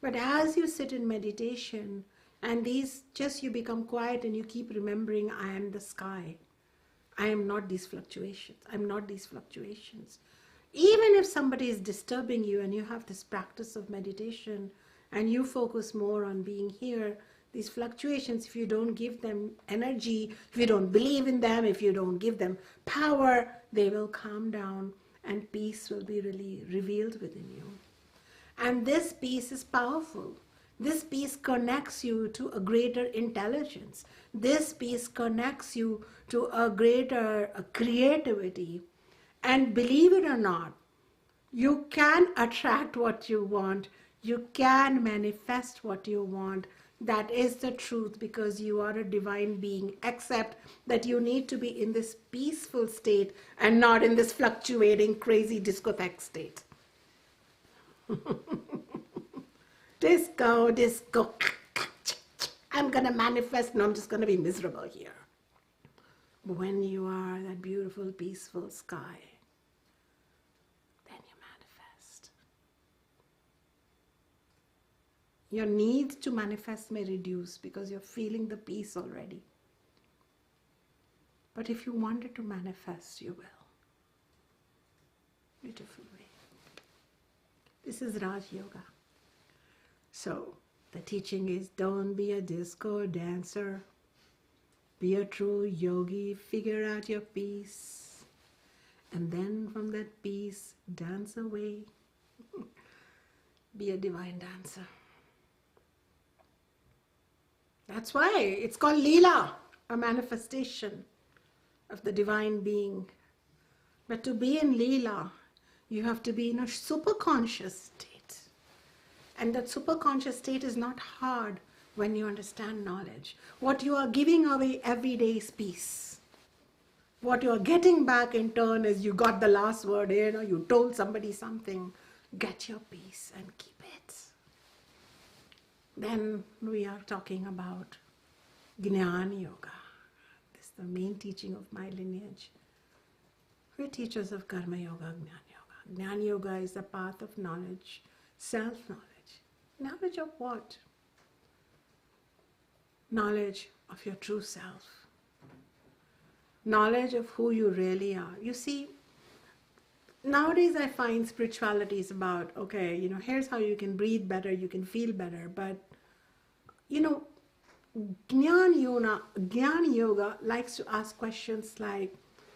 But as you sit in meditation and you become quiet and you keep remembering, I am the sky. I am not these fluctuations. I am not these fluctuations. Even if somebody is disturbing you and you have this practice of meditation and you focus more on being here, these fluctuations, if you don't give them energy, if you don't believe in them, if you don't give them power, they will calm down and peace will be really revealed within you. And this peace is powerful. This peace connects you to a greater intelligence. This peace connects you to a greater creativity. And believe it or not, you can attract what you want. You can manifest what you want. That is the truth, because you are a divine being, except that you need to be in this peaceful state and not in this fluctuating, crazy discotheque state. Disco, disco. I'm going to manifest. No, I'm just going to be miserable here. But when you are that beautiful, peaceful sky, then you manifest. Your need to manifest may reduce because you're feeling the peace already. But if you wanted to manifest, you will. Beautiful way. This is Raj Yoga. So, the teaching is, don't be a disco dancer. Be a true yogi. Figure out your peace. And then from that peace, dance away. Be a divine dancer. That's why it's called Leela, a manifestation of the divine being. But to be in Leela, you have to be in a superconscious state. And that superconscious state is not hard when you understand knowledge. What you are giving away every day is peace. What you are getting back in turn is you got the last word, you told somebody something. Get your peace and keep it. Then we are talking about Jnana Yoga. This is the main teaching of my lineage. We're teachers of Karma Yoga, Jnana Yoga. Jnana Yoga is the path of knowledge, self-knowledge. Knowledge of what? Knowledge of your true self. Knowledge of who you really are. You see, nowadays I find spirituality is about, here's how you can breathe better, you can feel better. But, Jnana Yoga likes to ask questions like,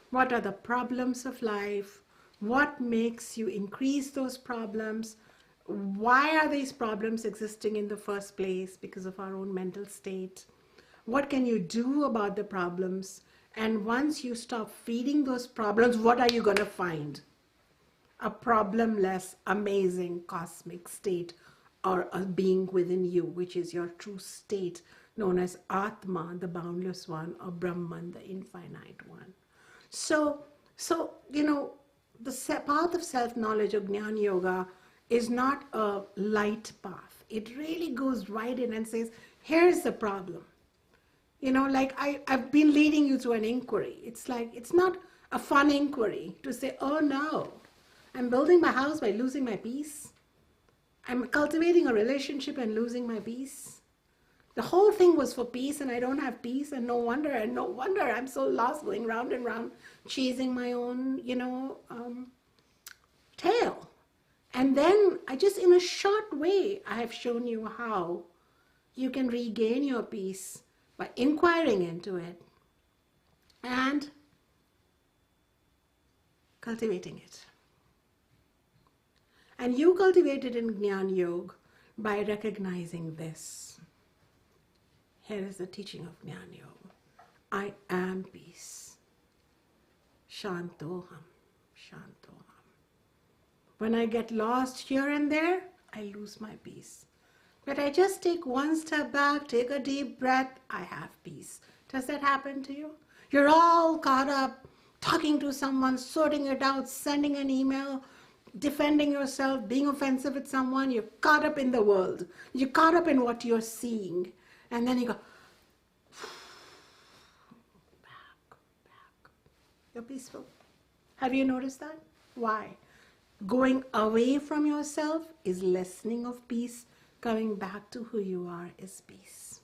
what are the problems of life? What makes you increase those problems? Why are these problems existing in the first place? Because of our own mental state. What can you do about the problems? And once you stop feeding those problems, what are you going to find? A problemless, amazing, cosmic state, or a being within you, which is your true state, known as Atma, the boundless one, or Brahman, the infinite one. So the path of self-knowledge of Jnana Yoga is not a light path. It really goes right in and says, here's the problem. I've been leading you to an inquiry. It's not a fun inquiry to say, oh no, I'm building my house by losing my peace. I'm cultivating a relationship and losing my peace. The whole thing was for peace, and I don't have peace, and no wonder I'm so lost, going round and round, chasing my own, tail. And then I just, in a short way, I have shown you how you can regain your peace by inquiring into it and cultivating it. And you cultivate it in Jnana Yoga by recognizing this. Here is the teaching of Jnana Yoga. I am peace. Shantoham. Shantoham. When I get lost here and there, I lose my peace. But I just take one step back, take a deep breath, I have peace. Does that happen to you? You're all caught up, talking to someone, sorting it out, sending an email, defending yourself, being offensive with someone. You're caught up in the world. You're caught up in what you're seeing. And then you go, back. You're peaceful. Have you noticed that? Why? Going away from yourself is lessening of peace. Coming back to who you are is peace.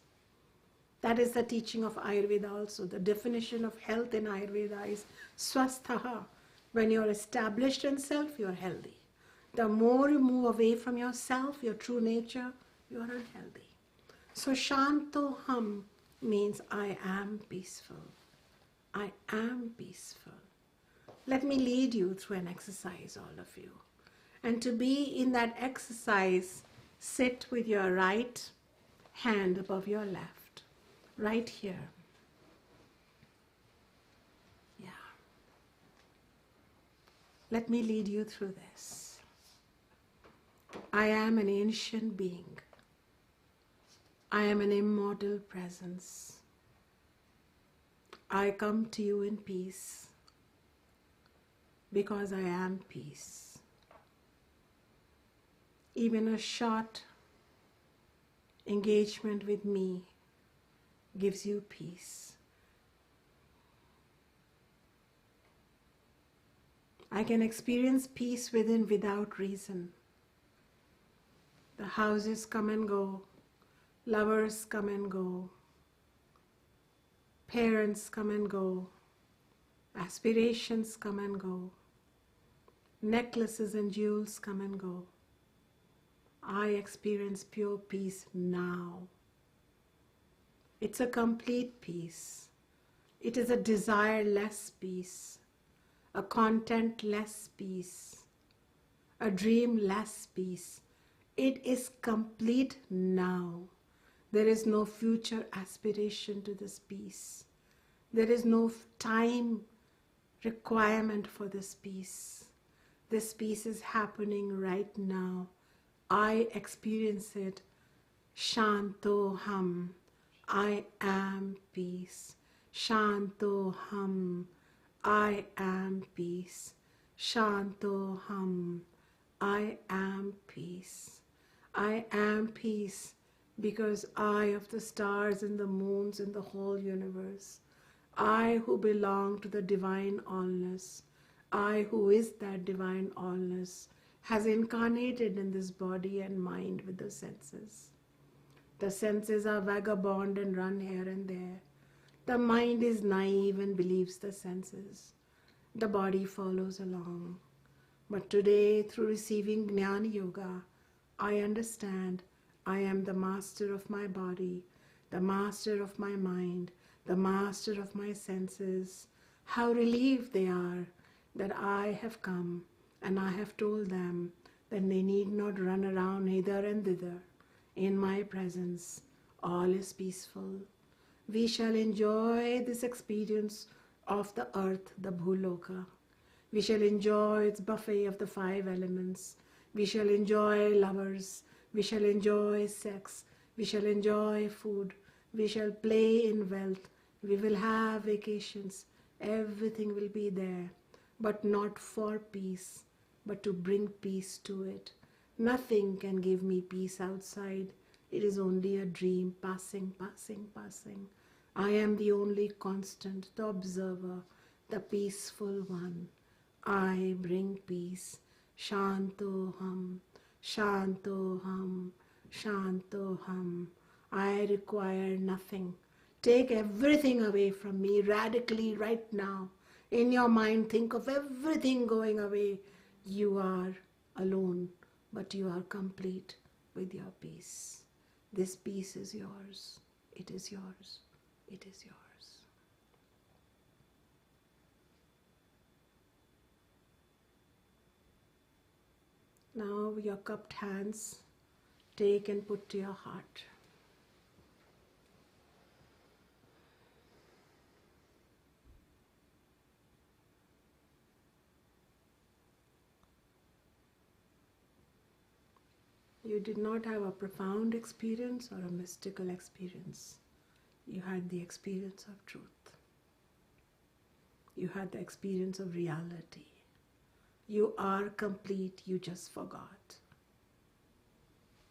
That is the teaching of Ayurveda also. The definition of health in Ayurveda is swasthaha. When you're established in self, you're healthy. The more you move away from yourself, your true nature, you are unhealthy. So Shantoham means I am peaceful. I am peaceful. Let me lead you through an exercise, all of you. And to be in that exercise, sit with your right hand above your left, right here. Yeah. Let me lead you through this. I am an ancient being. I am an immortal presence. I come to you in peace because I am peace. Even a short engagement with me gives you peace. I can experience peace within without reason. The houses come and go, lovers come and go, parents come and go, aspirations come and go, necklaces and jewels come and go. I experience pure peace now. It's a complete peace. It is a desire-less peace, a content-less peace, a dream-less peace. It is complete now. There is no future aspiration to this peace. There is no time requirement for this peace. This peace is happening right now. I experience it. Shantoham. I am peace. Shantoham. I am peace. Shantoham. I am peace. I am peace because I of the stars and the moons and the whole universe, I who belong to the divine allness, I who is that divine allness, has incarnated in this body and mind with the senses. The senses are vagabond and run here and there. The mind is naive and believes the senses. The body follows along. But today, through receiving Jnana Yoga, I understand I am the master of my body, the master of my mind, the master of my senses. How relieved they are that I have come and I have told them that they need not run around hither and thither. In my presence, all is peaceful. We shall enjoy this experience of the earth, the Bhuloka. We shall enjoy its buffet of the 5 elements. We shall enjoy lovers. We shall enjoy sex. We shall enjoy food. We shall play in wealth. We will have vacations. Everything will be there, but not for peace, but to bring peace to it. Nothing can give me peace outside. It is only a dream, passing, passing, passing. I am the only constant, the observer, the peaceful one. I bring peace. Shantoham, Shantoham, Shantoham. I require nothing. Take everything away from me radically right now. In your mind, think of everything going away. You are alone, but you are complete with your peace. This peace is yours. It is yours. It is yours. Now your cupped hands take and put to your heart. You did not have a profound experience or a mystical experience. You had the experience of truth. You had the experience of reality. You are complete, you just forgot.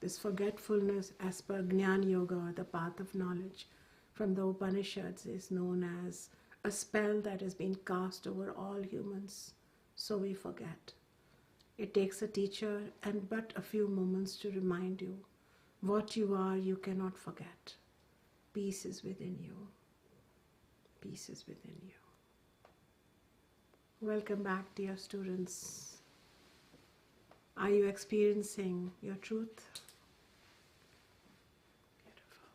This forgetfulness, as per Jnana Yoga, the path of knowledge from the Upanishads, is known as a spell that has been cast over all humans, so we forget. It takes a teacher and but a few moments to remind you what you are, you cannot forget. Peace is within you. Peace is within you. Welcome back, dear students. Are you experiencing your truth? Beautiful.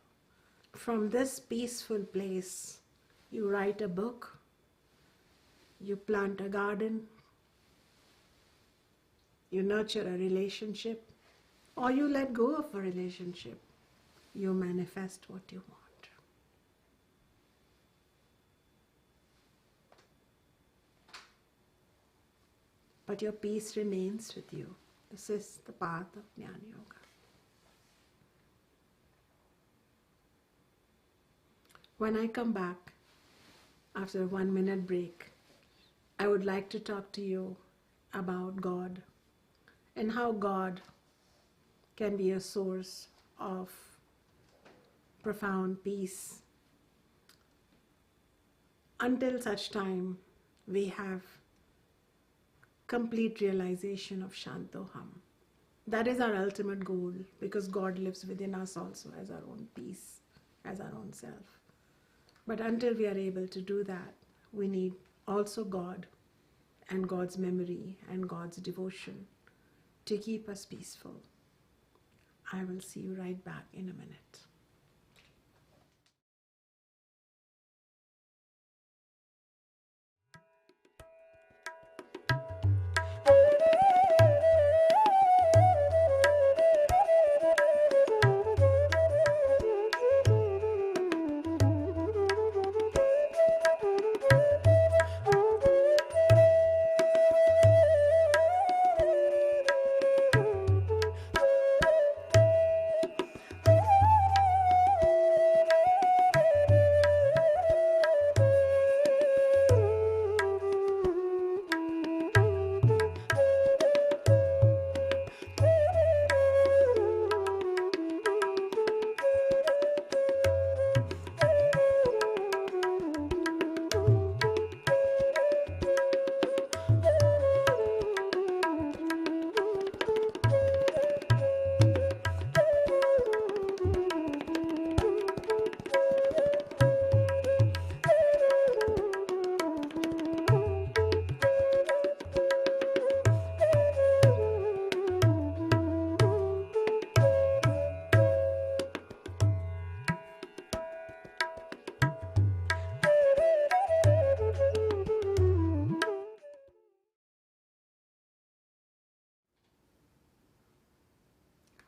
From this peaceful place, you write a book, you plant a garden, you nurture a relationship, or you let go of a relationship. You manifest what you want. But your peace remains with you. This is the path of Jnana Yoga. When I come back after a 1 minute break, I would like to talk to you about God and how God can be a source of profound peace until such time we have complete realization of Shantoham. That is our ultimate goal, because God lives within us also as our own peace, as our own self. But until we are able to do that, we need also God and God's memory and God's devotion to keep us peaceful. I will see you right back in a minute.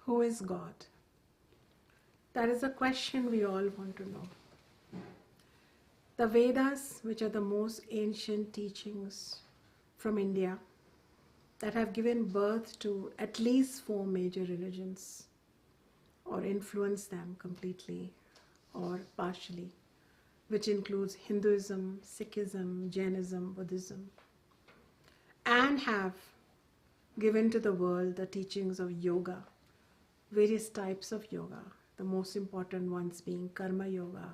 Who is God? That is a question we all want to know. The Vedas, which are the most ancient teachings from India, that have given birth to at least 4 major religions, or influenced them completely or partially, which includes Hinduism, Sikhism, Jainism, Buddhism, and have given to the world the teachings of yoga, various types of yoga, the most important ones being Karma Yoga,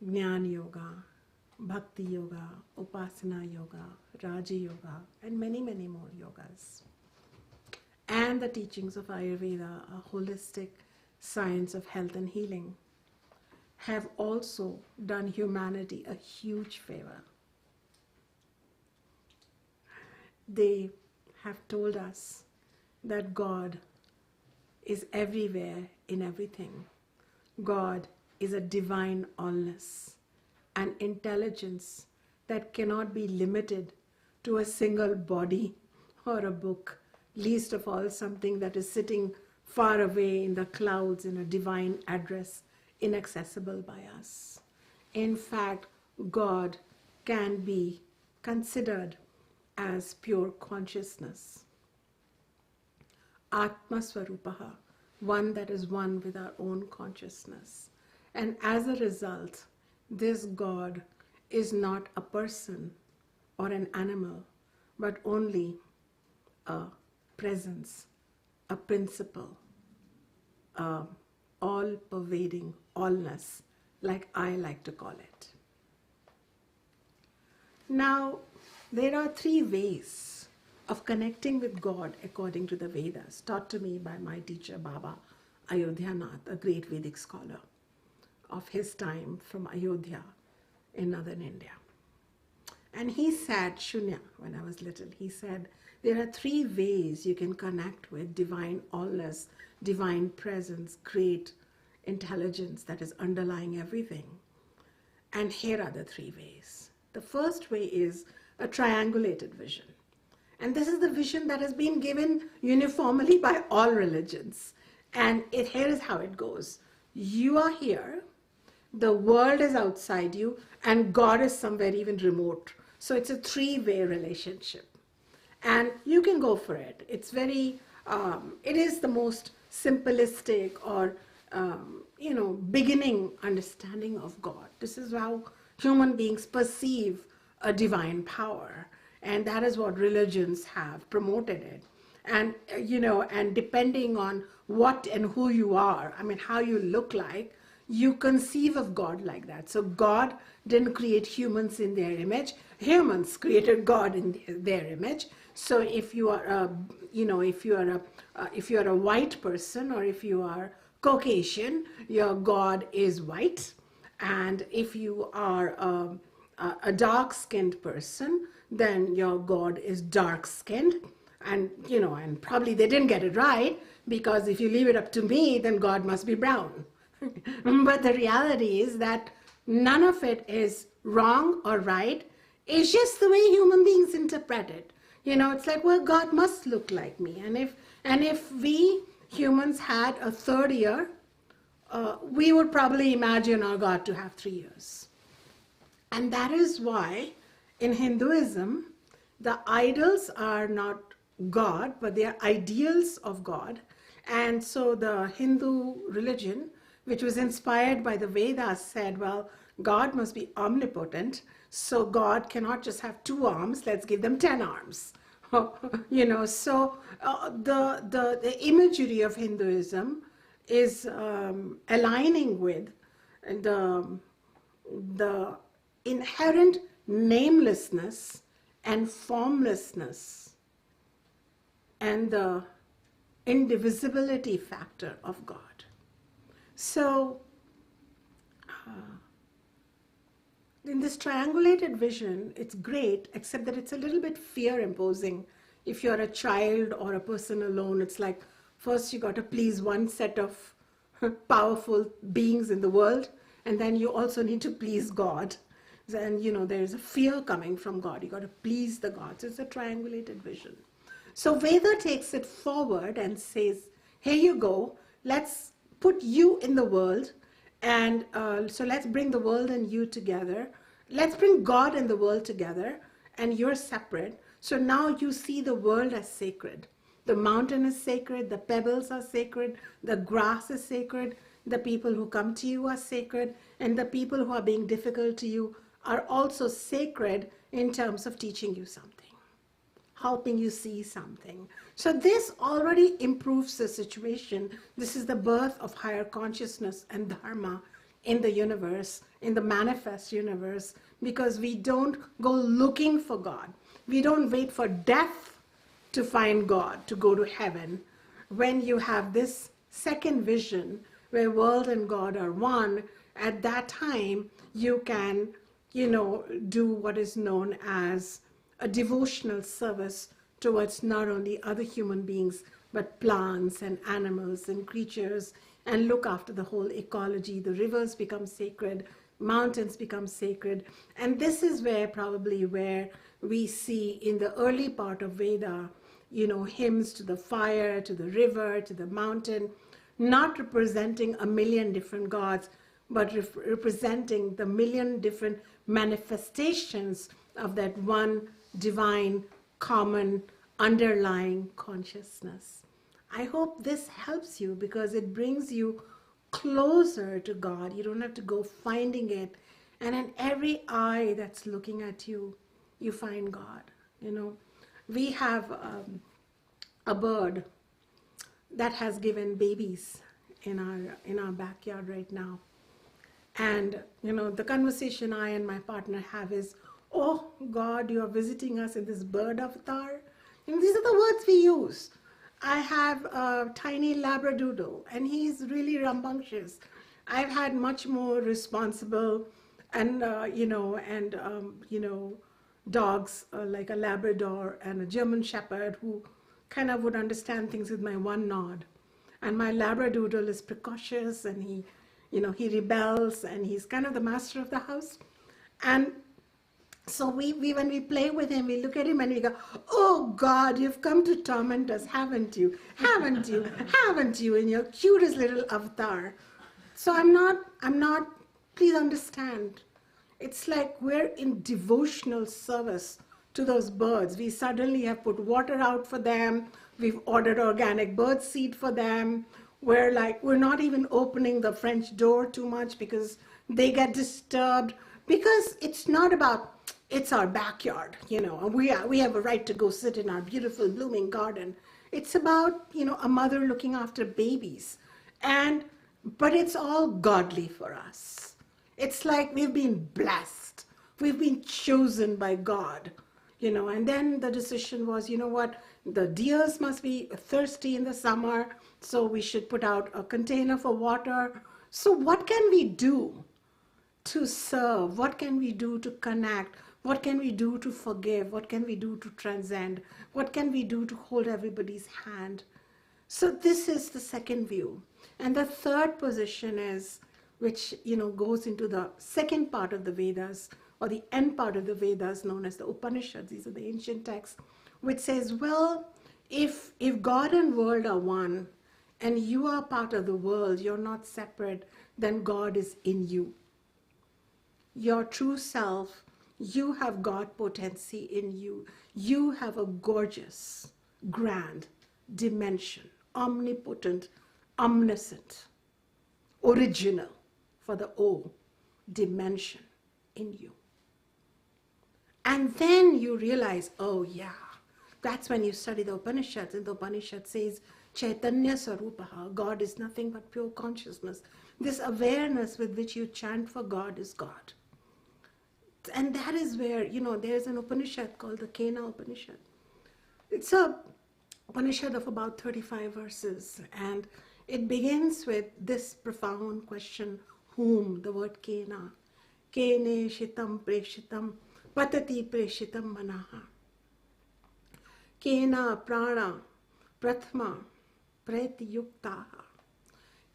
Jnana Yoga, Bhakti Yoga, Upasana Yoga, Raja Yoga, and many, many more yogas. And the teachings of Ayurveda, a holistic science of health and healing, have also done humanity a huge favor. They have told us that God is everywhere in everything. God is a divine allness, an intelligence that cannot be limited to a single body or a book, least of all something that is sitting far away in the clouds in a divine address, inaccessible by us. In fact, God can be considered as pure consciousness. Atma Swarupaha, one that is one with our own consciousness. And as a result, this God is not a person or an animal, but only a presence, a principle, all-pervading allness, like I like to call it. Now, there are 3 ways of connecting with God according to the Vedas, taught to me by my teacher Baba Ayodhyanath, a great Vedic scholar of his time from Ayodhya in northern India. And he said, Shunya, when I was little, he said, there are 3 ways you can connect with divine allness, divine presence, great intelligence that is underlying everything. And here are the 3 ways. The first way is a triangulated vision. And this is the vision that has been given uniformly by all religions. And here is how it goes. You are here, the world is outside you, and God is somewhere even remote. So it's a 3-way relationship. And you can go for it. It's very, it is the most simplistic or, beginning understanding of God. This is how human beings perceive a divine power. And that is what religions have promoted it. And, and depending on what and who you are, how you look like, you conceive of God like that. So God didn't create humans in their image. Humans created God in their image. So if you are if you are a white person, or if you are Caucasian, your God is white. And if you are a dark-skinned person, then your God is dark-skinned. And, and probably they didn't get it right, because if you leave it up to me, then God must be brown. But the reality is that none of it is wrong or right. It's just the way human beings interpret it. It's like, well, God must look like me. And if we humans had a 3rd ear, we would probably imagine our God to have 3 ears. And that is why in Hinduism, the idols are not God, but they are ideals of God. And so the Hindu religion, which was inspired by the Vedas, said, well, God must be omnipotent, so God cannot just have 2 arms, let's give them 10 arms. So the imagery of Hinduism is aligning with the inherent namelessness and formlessness and the indivisibility factor of God. So, in this triangulated vision, it's great, except that it's a little bit fear-imposing. If you're a child or a person alone, it's like, first you got to please one set of powerful beings in the world, and then you also need to please God. And, there's a fear coming from God. You got to please the gods. It's a triangulated vision. So Veda takes it forward and says, here you go, let's put you in the world, and so let's bring the world and you together. Let's bring God and the world together, and you're separate. So now you see the world as sacred. The mountain is sacred, the pebbles are sacred, the grass is sacred, the people who come to you are sacred, and the people who are being difficult to you are also sacred in terms of teaching you something, helping you see something. So this already improves the situation. This is the birth of higher consciousness and dharma in the universe, in the manifest universe, because we don't go looking for God. We don't wait for death to find God, to go to heaven. When you have this second vision, where world and God are one, at that time you can, do what is known as a devotional service towards not only other human beings, but plants and animals and creatures, and look after the whole ecology. The rivers become sacred, mountains become sacred. And this is probably where we see in the early part of Veda, hymns to the fire, to the river, to the mountain, not representing a million different gods, but representing the million different manifestations of that one divine, common, underlying consciousness. I hope this helps you, because it brings you closer to God. You don't have to go finding it. And in every eye that's looking at you, you find God. We have a bird that has given babies in our backyard right now. And, the conversation I and my partner have is, oh God, you are visiting us in this bird avatar. These are the words we use. I have a tiny Labradoodle, and he's really rambunctious. I've had much more responsible and, dogs like a Labrador and a German Shepherd who kind of would understand things with my one nod. And my Labradoodle is precocious, and he rebels, and he's kind of the master of the house. And so we when we play with him, we look at him and we go, oh God, you've come to torment us, haven't you? Haven't you? Haven't you, in your cutest little avatar? So I'm not, please understand. It's like we're in devotional service to those birds. We suddenly have put water out for them. We've ordered organic bird seed for them. We're not even opening the French door too much because they get disturbed. Because it's not about, it's our backyard, and we have a right to go sit in our beautiful blooming garden. It's about, a mother looking after babies. But it's all godly for us. It's like we've been blessed. We've been chosen by God, and then the decision was, what? The deers must be thirsty in the summer, so we should put out a container for water. So what can we do to serve? What can we do to connect? What can we do to forgive? What can we do to transcend? What can we do to hold everybody's hand? So this is the second view. And the third position is, which goes into the second part of the Vedas, or the end part of the Vedas, known as the Upanishads. These are the ancient texts, which says, well, if God and world are one, and you are part of the world, you're not separate, then God is in you. Your true self, you have God potency in you. You have a gorgeous, grand dimension, omnipotent, omniscient, original, for the O, dimension in you. And then you realize, oh yeah, that's when you study the Upanishads, and the Upanishad says, Chaitanya Sarupaha, God is nothing but pure consciousness. This awareness with which you chant for God is God. And that is where, there's an Upanishad called the Kena Upanishad. It's a Upanishad of about 35 verses, and it begins with this profound question, whom, the word Kena. Kene shitam preshitam patati preshitam manaha. Kena prana prathma preti yuktaha.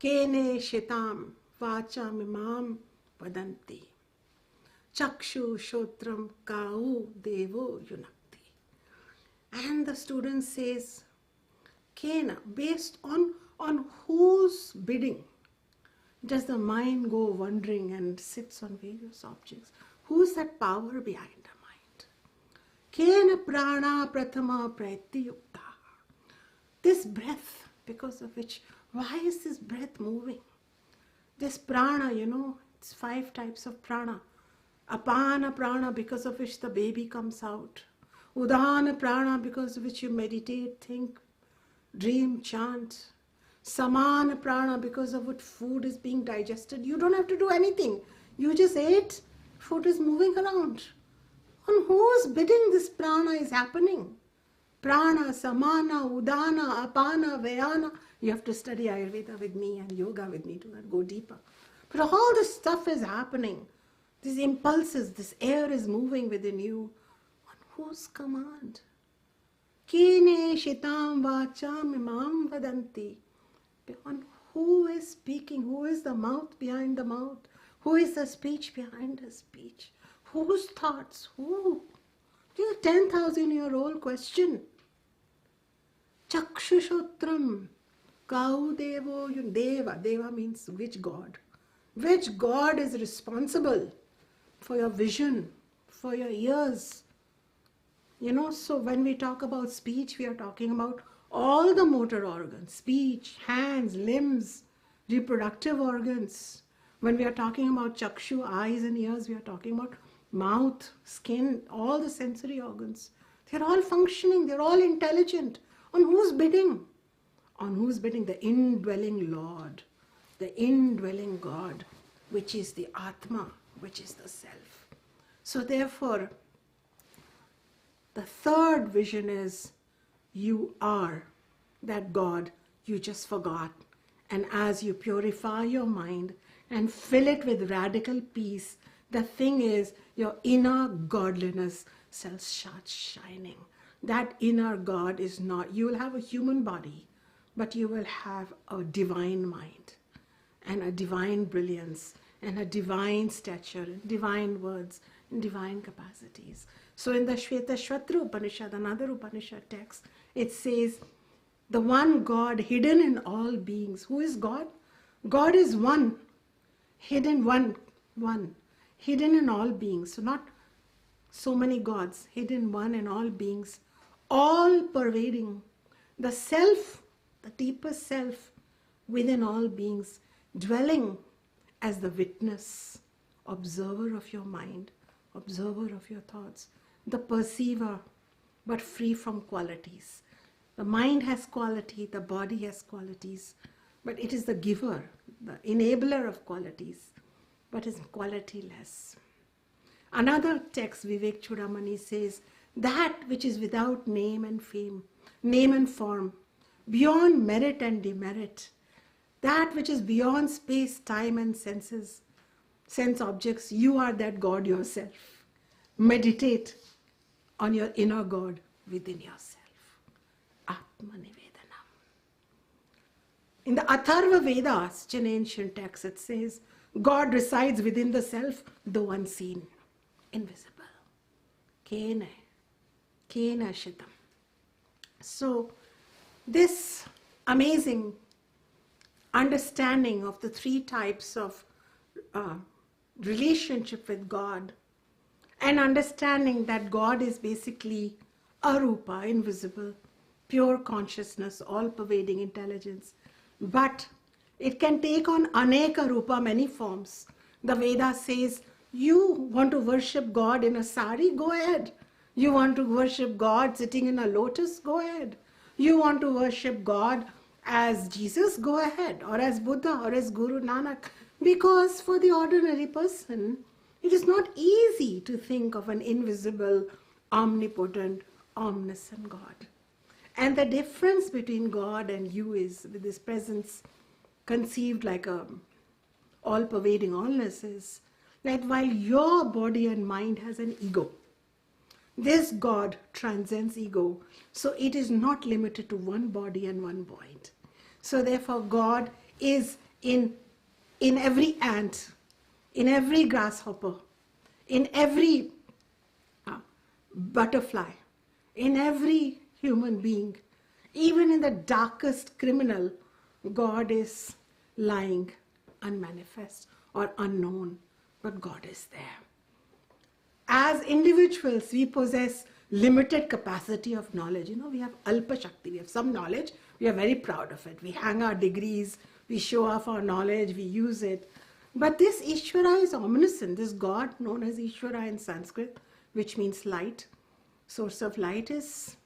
Kene shitam vacham imam vadanti. Chakshu shotram kau devo yunakti. And the student says, Kena, based on whose bidding does the mind go wandering and sits on various objects? Who's that power behind the mind? Kena prana prathama preti yukta. This breath, because of which, why is this breath moving? This prana, it's 5 types of prana. Apana prana, because of which the baby comes out. Udana prana, because of which you meditate, think, dream, chant. Samana prana, because of what food is being digested. You don't have to do anything. You just ate, food is moving around. On whose bidding this prana is happening? Prana, samana, udana, apana, vayana. You have to study Ayurveda with me and yoga with me to go deeper. But all this stuff is happening. These impulses, this air is moving within you. On whose command? Kine shitam vacham imam vadanti. On who is speaking? Who is the mouth behind the mouth? Who is the speech behind the speech? Whose thoughts? Who? It is a 10,000-year-old question. Chakshusotram. Kau devo deva. Deva means which God? Which God is responsible for your vision, for your ears? So when we talk about speech, we are talking about all the motor organs, speech, hands, limbs, reproductive organs. When we are talking about chakshu, eyes and ears, we are talking about mouth, skin, all the sensory organs. They're all functioning, they're all intelligent. On whose bidding? On whose bidding? The indwelling Lord, the indwelling God, which is the Atma, which is the self. So therefore, the third vision is you are that God you just forgot. And as you purify your mind and fill it with radical peace, the thing is your inner godliness shall start shining. That inner God is not, you will have a human body, but you will have a divine mind and a divine brilliance and a divine stature and divine words and divine capacities. So in the Shvetashvatara Upanishad, another Upanishad text, it says, the one God hidden in all beings. Who is God? God is one, hidden one, hidden in all beings. So not so many gods, hidden one in all beings, all pervading. The self, the deepest self within all beings, dwelling as the witness, observer of your mind, observer of your thoughts, the perceiver, but free from qualities. The mind has quality, the body has qualities, but it is the giver, the enabler of qualities, but is qualityless. Another text, Vivek Chudamani says, that which is without name and fame, name and form, beyond merit and demerit, that which is beyond space, time and senses, sense objects, you are that God yourself. Meditate on your inner God within yourself. Atmanivedanam. In the Atharva Vedas, an ancient text, it says, God resides within the self, though unseen, invisible. Kena shitam. So, this amazing understanding of the three types of relationship with God, and understanding that God is basically arupa, invisible, pure consciousness, all-pervading intelligence, but it can take on aneka rupa, many forms. The Veda says, you want to worship God in a sari, go ahead. You want to worship God sitting in a lotus, go ahead. You want to worship God as Jesus, go ahead, or as Buddha, or as Guru Nanak. Because for the ordinary person, it is not easy to think of an invisible, omnipotent, omniscient God. And the difference between God and you is, with this presence conceived like a all-pervading allness, is that while your body and mind has an ego, this God transcends ego, so it is not limited to one body and one point. So therefore God is in every ant, in every grasshopper, in every butterfly, in every human being, even in the darkest criminal, God is lying unmanifest or unknown, but God is there. As individuals, we possess limited capacity of knowledge. We have alpa shakti, we have some knowledge, we are very proud of it. We hang our degrees, we show off our knowledge, we use it. But this Ishvara is omniscient, this God known as Ishvara in Sanskrit, which means light, source of light, is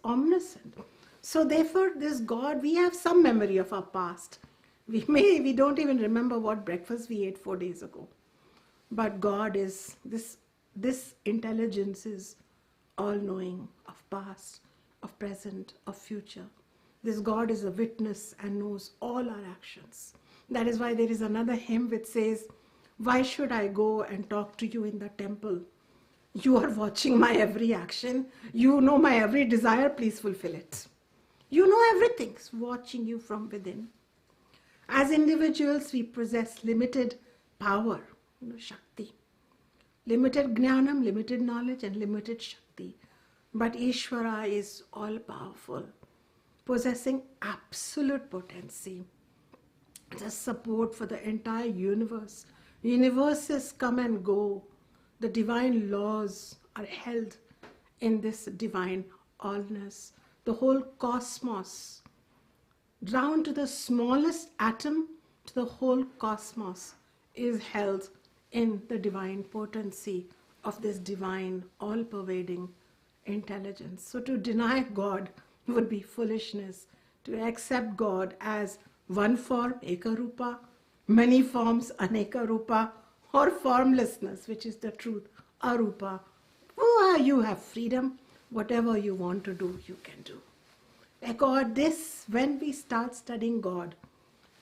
omniscient. So therefore this God, we have some memory of our past. We don't even remember what breakfast we ate 4 days ago. But God is, this intelligence is all-knowing of past, of present, of future. This God is a witness and knows all our actions. That is why there is another hymn which says, "Why should I go and talk to you in the temple? You are watching my every action. You know my every desire. Please fulfill it." You know everything. It's watching you from within. As individuals, we possess limited power, Shakti. Limited jnanam, limited knowledge, and limited Shakti. But Ishvara is all-powerful, possessing absolute potency. It has support for the entire universe. Universes come and go. The divine laws are held in this divine allness. The whole cosmos, down to the smallest atom, to the whole cosmos, is held in the divine potency of this divine, all-pervading intelligence. So to deny God would be foolishness. To accept God as one form, ekarupa, many forms, anekarupa, or formlessness, which is the truth, arupa. Oh, you have freedom. Whatever you want to do, you can do. When we start studying God,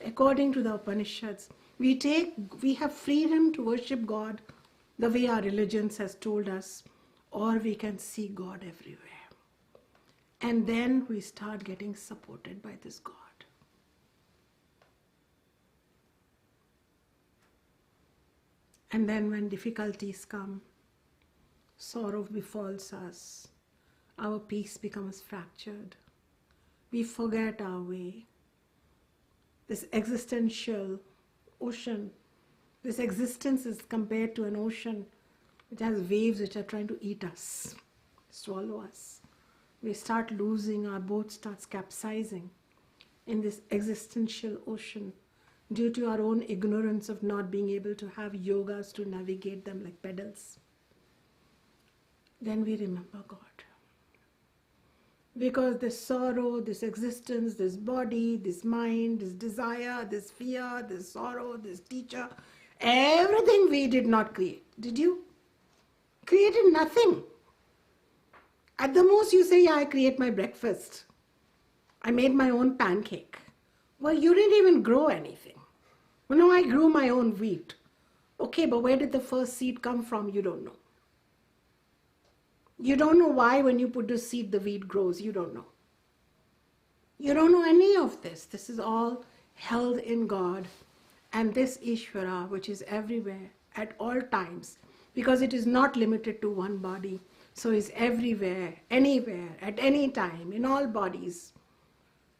according to the Upanishads, we have freedom to worship God the way our religions has told us, or we can see God everywhere. And then we start getting supported by this God. And then when difficulties come, sorrow befalls us, our peace becomes fractured. We forget our way. This existential ocean, this existence is compared to an ocean which has waves which are trying to eat us, swallow us. We start losing, our boat starts capsizing in this existential ocean due to our own ignorance of not being able to have yogas to navigate them like pedals. Then we remember God. Because this sorrow, this existence, this body, this mind, this desire, this fear, this sorrow, this teacher, everything we did not create. Did you? Created nothing. At the most you say, yeah, I create my breakfast. I made my own pancake. Well, you didn't even grow anything. Well, no, I grew my own wheat. Okay, but where did the first seed come from? You don't know. You don't know why when you put the seed, the wheat grows. You don't know. You don't know any of this. This is all held in God. And this Ishvara, which is everywhere, at all times, because it is not limited to one body, so is everywhere, anywhere, at any time, in all bodies,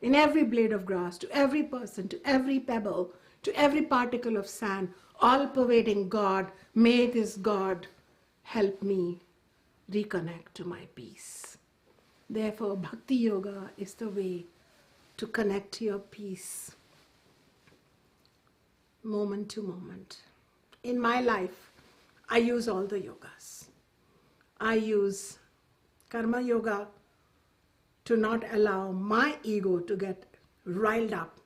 in every blade of grass, to every person, to every pebble, to every particle of sand, all-pervading God. May this God help me reconnect to my peace. Therefore, Bhakti Yoga is the way to connect to your peace moment to moment. In my life, I use all the yogas. I use Karma Yoga to not allow my ego to get riled up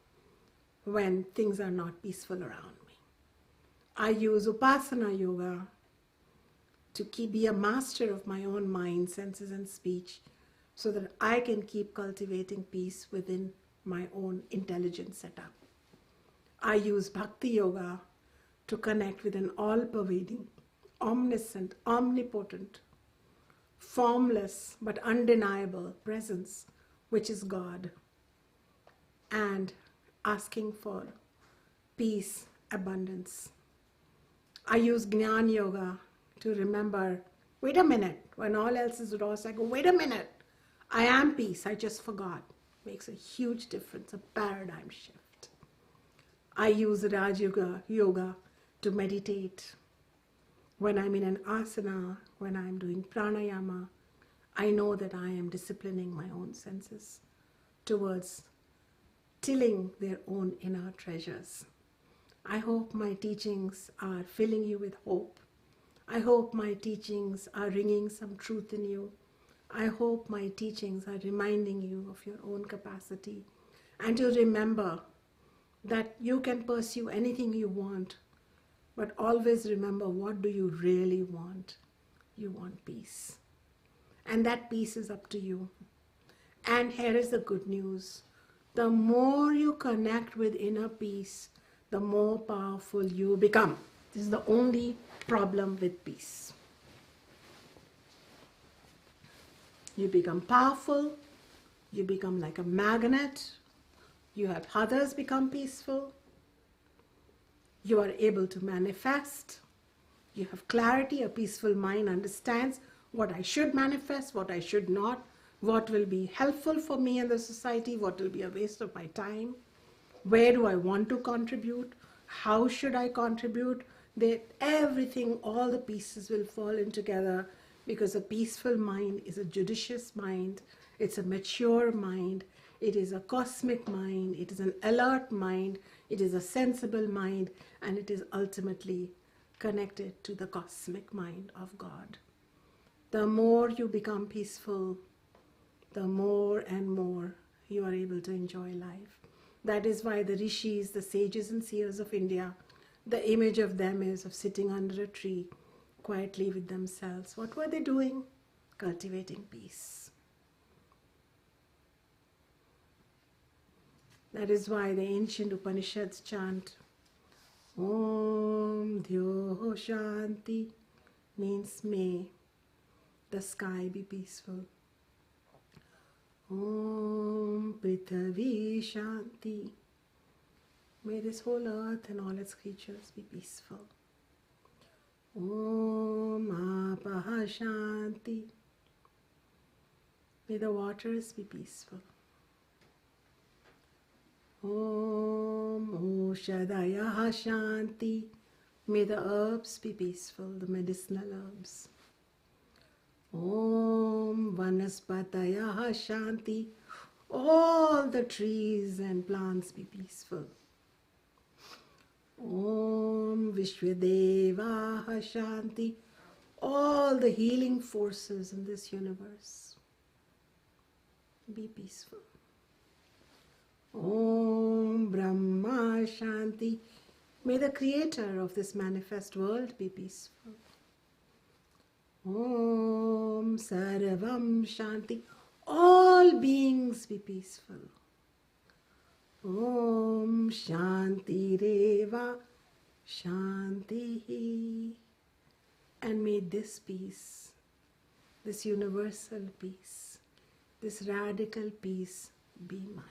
when things are not peaceful around me. I use Upasana Yoga to be a master of my own mind, senses, and speech, so that I can keep cultivating peace within my own intelligent setup. I use Bhakti Yoga to connect with an all-pervading, omniscient, omnipotent, formless but undeniable presence, which is God, and asking for peace, abundance. I use Jnana Yoga to remember, wait a minute, when all else is lost, I go, wait a minute, I am peace, I just forgot. Makes a huge difference, a paradigm shift. I use Raj Yoga to meditate. When I'm in an asana, when I'm doing pranayama, I know that I am disciplining my own senses towards tilling their own inner treasures. I hope my teachings are filling you with hope. I hope my teachings are ringing some truth in you. I hope my teachings are reminding you of your own capacity, and to remember that you can pursue anything you want, but always remember, what do you really want? You want peace. And that peace is up to you. And here is the good news. The more you connect with inner peace, the more powerful you become. This is the only problem with peace. You become powerful, you become like a magnet, you have others become peaceful, you are able to manifest, you have clarity, a peaceful mind understands what I should manifest, what I should not, what will be helpful for me and the society, what will be a waste of my time, where do I want to contribute, how should I contribute, that everything, all the pieces will fall in together, because a peaceful mind is a judicious mind, it's a mature mind, it is a cosmic mind, it is an alert mind, it is a sensible mind, and it is ultimately connected to the cosmic mind of God. The more you become peaceful, the more and more you are able to enjoy life. That is why the rishis, the sages and seers of India, the image of them is of sitting under a tree quietly with themselves. What were they doing? Cultivating peace. That is why the ancient Upanishads chant Om Dhyo Shanti, means may the sky be peaceful. Om Prithvi Shanti, may this whole earth and all its creatures be peaceful. Om Apaha Shanti, may the waters be peaceful. Om Oshadaya Shanti, may the herbs be peaceful, the medicinal herbs. Om Vanaspataya Shanti, all the trees and plants be peaceful. Om Vishwadeva Shanti, all the healing forces in this universe be peaceful. Om Brahma Shanti, may the creator of this manifest world be peaceful. Om Sarvam Shanti, all beings be peaceful. Om Shanti Reva Shanti, and may this peace, this universal peace, this radical peace be mine.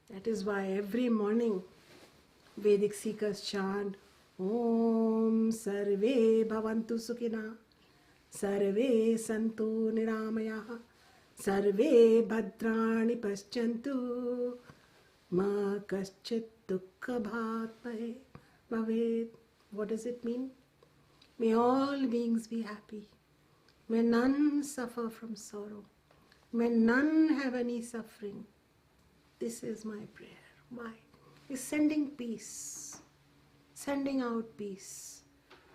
That is why every morning Vedic seekers chant Om Sarve Bhavantu Sukhina, Sarve Santu Niramayaha, Sarve Bhadrani Paschantu, Ma Kaschit Dukkha Bhatmahe Bhavet. What does it mean? May all beings be happy. May none suffer from sorrow. May none have any suffering. This is my prayer. Why? Is sending peace, sending out peace,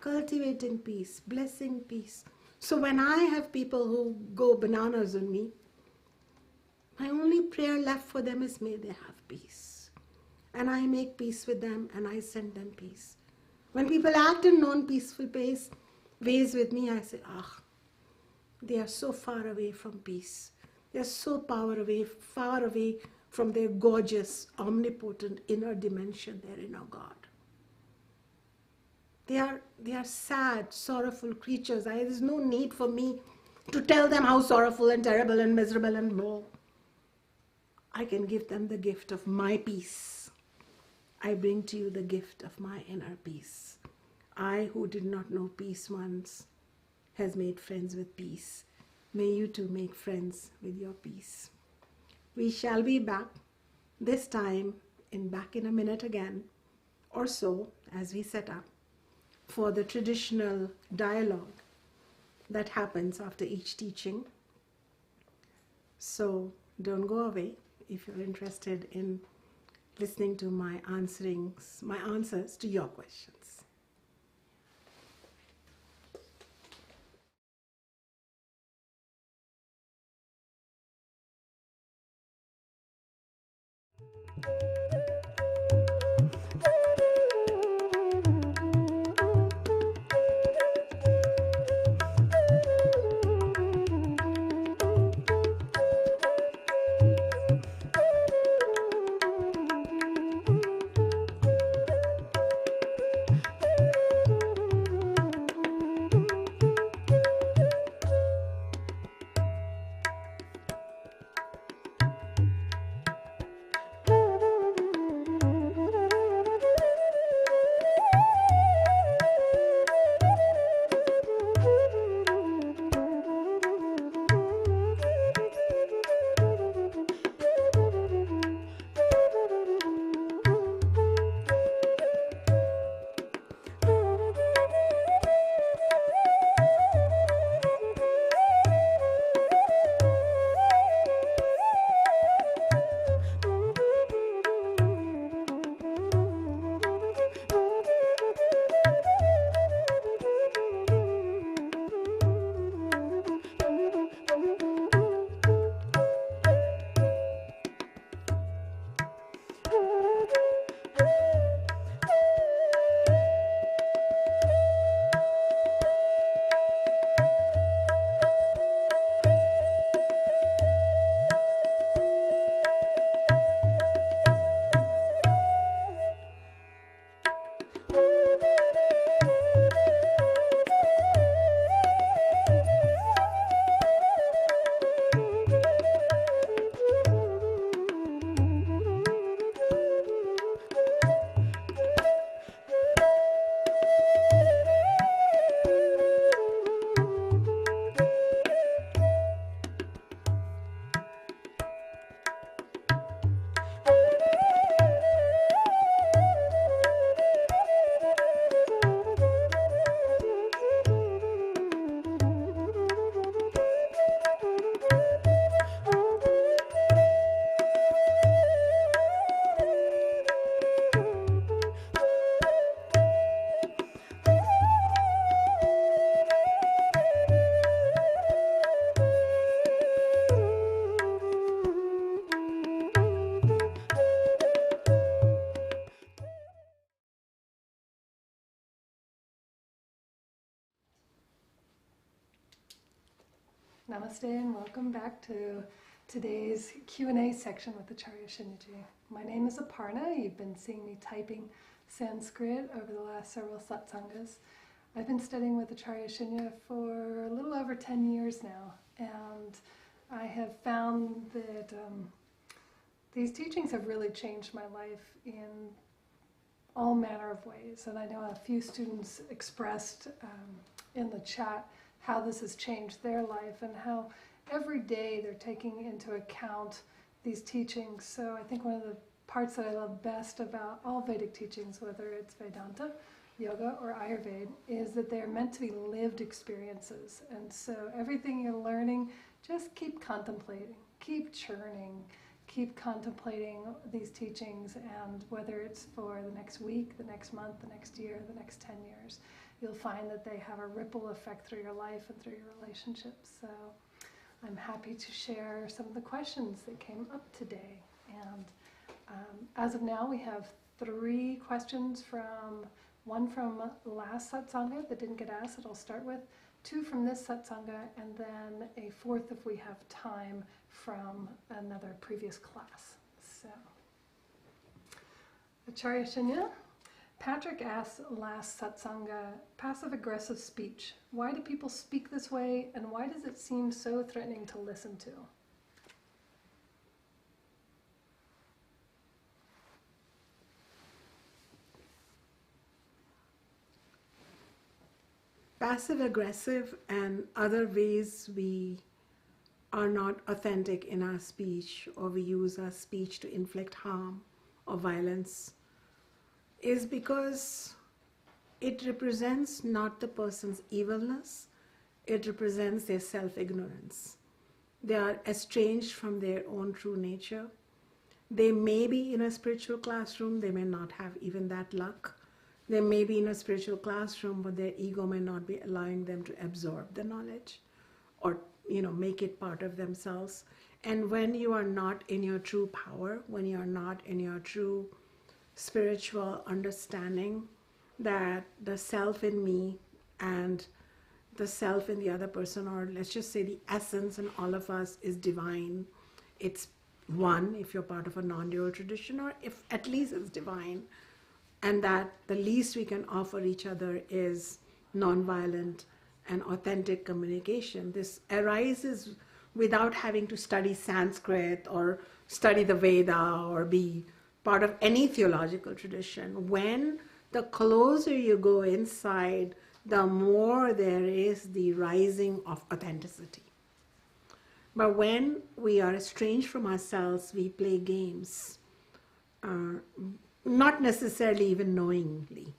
cultivating peace, blessing peace. So when I have people who go bananas on me, my only prayer left for them is may they have peace. And I make peace with them and I send them peace. When people act in non-peaceful ways with me, I say, they are so far away from peace. They are so far away from their gorgeous, omnipotent inner dimension, their inner God. They are sad, sorrowful creatures. There is no need for me to tell them how sorrowful and terrible and miserable and low. I can give them the gift of my peace. I bring to you the gift of my inner peace. I, who did not know peace once, has made friends with peace. May you too make friends with your peace. We shall be back this time back in a minute again or so, as we set up for the traditional dialogue that happens after each teaching. So don't go away if you're interested in listening to my answers to your questions. Namaste and welcome back to today's Q&A section with Acharya Shunya. My name is Aparna. You've been seeing me typing Sanskrit over the last several satsangas. I've been studying with Acharya Shunya for a little over 10 years now, and I have found that these teachings have really changed my life in all manner of ways. And I know a few students expressed in the chat how this has changed their life and how every day they're taking into account these teachings. So I think one of the parts that I love best about all Vedic teachings, whether it's Vedanta, Yoga, or Ayurveda, is that they're meant to be lived experiences. And so everything you're learning, just keep contemplating, keep churning, keep contemplating these teachings, and whether it's for the next week, the next month, the next year, the next 10 years, you'll find that they have a ripple effect through your life and through your relationships. So I'm happy to share some of the questions that came up today. And as of now, we have 3 questions one from last satsanga that didn't get asked that I'll start with, 2 from this satsanga, and then a 4th if we have time from another previous class. So, Acharya Shunya, Patrick asked last satsanga, passive-aggressive speech. Why do people speak this way, and why does it seem so threatening to listen to? Passive-aggressive and other ways we are not authentic in our speech, or we use our speech to inflict harm or violence, is because it represents not the person's evilness, it represents their self-ignorance. They are estranged from their own true nature. They may be in a spiritual classroom, they may not have even that luck. They may be in a spiritual classroom, but their ego may not be allowing them to absorb the knowledge or make it part of themselves. And when you are not in your true power, when you are not in your true spiritual understanding that the self in me and the self in the other person, or let's just say the essence in all of us, is divine. It's one if you're part of a non-dual tradition, or if at least it's divine, and that the least we can offer each other is non-violent and authentic communication. This arises without having to study Sanskrit or study the Veda or be part of any theological tradition. When the closer you go inside, the more there is the rising of authenticity. But when we are estranged from ourselves, we play games, not necessarily even knowingly.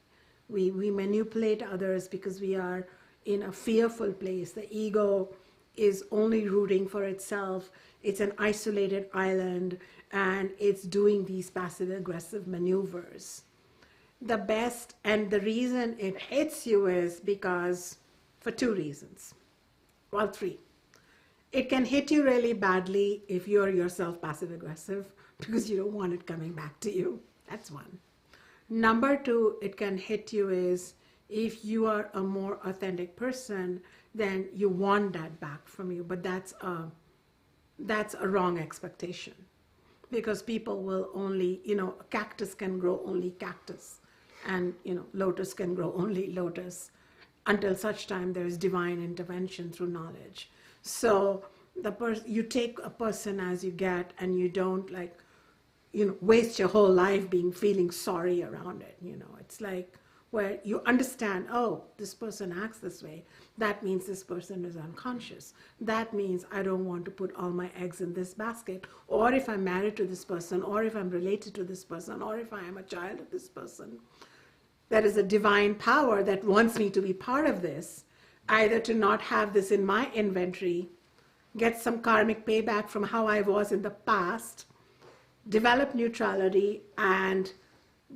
We manipulate others because we are in a fearful place. The ego is only rooting for itself. It's an isolated island, and it's doing these passive-aggressive maneuvers. The best, and the reason it hits you is because, for 2 reasons. Well, 3. It can hit you really badly if you're yourself passive-aggressive because you don't want it coming back to you. That's 1. Number 2, it can hit you is if you are a more authentic person, then you want that back from you. But that's a wrong expectation, because people will only, a cactus can grow only cactus, and lotus can grow only lotus until such time there is divine intervention through knowledge. So you take a person as you get, and you don't waste your whole life feeling sorry around it. It's like where you understand, oh, this person acts this way. That means this person is unconscious. That means I don't want to put all my eggs in this basket. Or if I'm married to this person, or if I'm related to this person, or if I am a child of this person, there is a divine power that wants me to be part of this, either to not have this in my inventory, get some karmic payback from how I was in the past, develop neutrality, and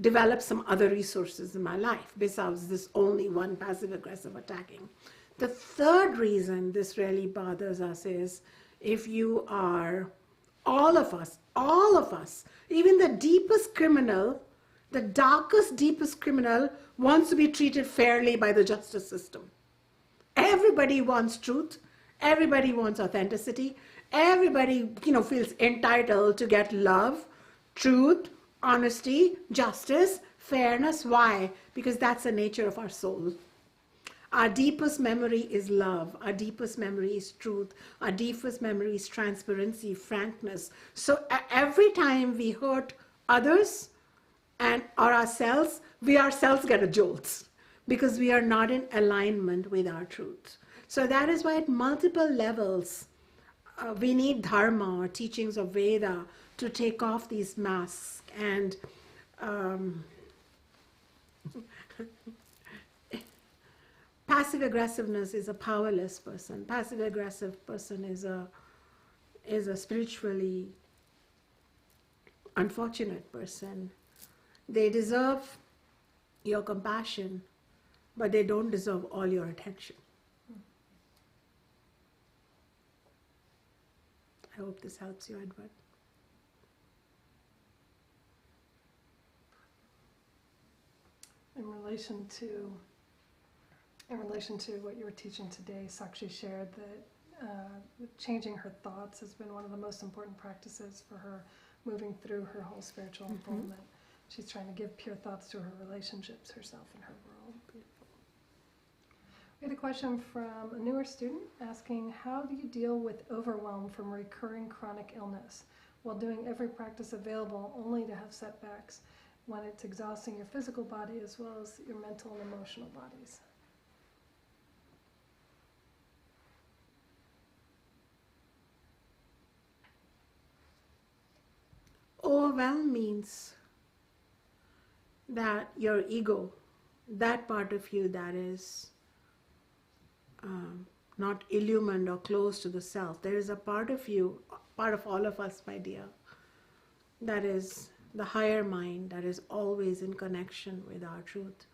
develop some other resources in my life besides this only one passive-aggressive attacking. The 3rd reason this really bothers us is if you are, all of us, even the deepest criminal, the darkest, deepest criminal wants to be treated fairly by the justice system. Everybody wants truth. Everybody wants authenticity. Everybody, feels entitled to get love, truth, honesty, justice, fairness. Why? Because that's the nature of our soul. Our deepest memory is love. Our deepest memory is truth. Our deepest memory is transparency, frankness. So every time we hurt others or ourselves, we ourselves get a jolt because we are not in alignment with our truth. So that is why at multiple levels, we need dharma or teachings of Veda to take off these masks. And passive aggressiveness is a powerless person. Passive aggressive person is a spiritually unfortunate person. They deserve your compassion, but they don't deserve all your attention. I hope this helps you, Edward. In relation to what you were teaching today, Sakshi shared that changing her thoughts has been one of the most important practices for her moving through her whole spiritual unfoldment. She's trying to give pure thoughts to her relationships, herself and her world. Beautiful. We had a question from a newer student asking, how do you deal with overwhelm from recurring chronic illness while doing every practice available only to have setbacks when it's exhausting your physical body as well as your mental and emotional bodies? Overwhelm means that your ego, that part of you that is not illumined or close to the self, there is a part of you, part of all of us, my dear, that is the higher mind, that is always in connection with our truth.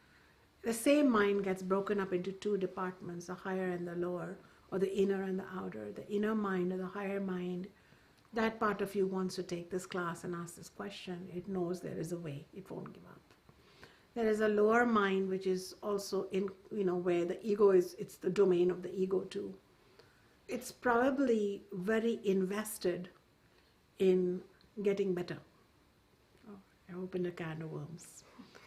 The same mind gets broken up into two departments, the higher and the lower, or the inner and the outer. The inner mind or the higher mind, that part of you wants to take this class and ask this question. It knows there is a way. It won't give up. There is a lower mind which is also in, where the ego is, it's the domain of the ego too. It's probably very invested in getting better. Oh, I opened a can of worms.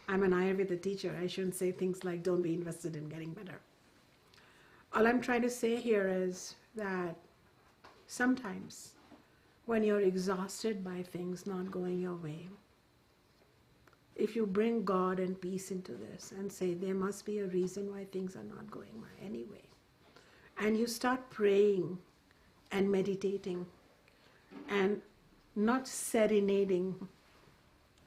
I'm an Ayurveda teacher. I shouldn't say things like don't be invested in getting better. All I'm trying to say here is that sometimes when you're exhausted by things not going your way, if you bring God and peace into this and say there must be a reason why things are not going my anyway, and you start praying and meditating and not serenading,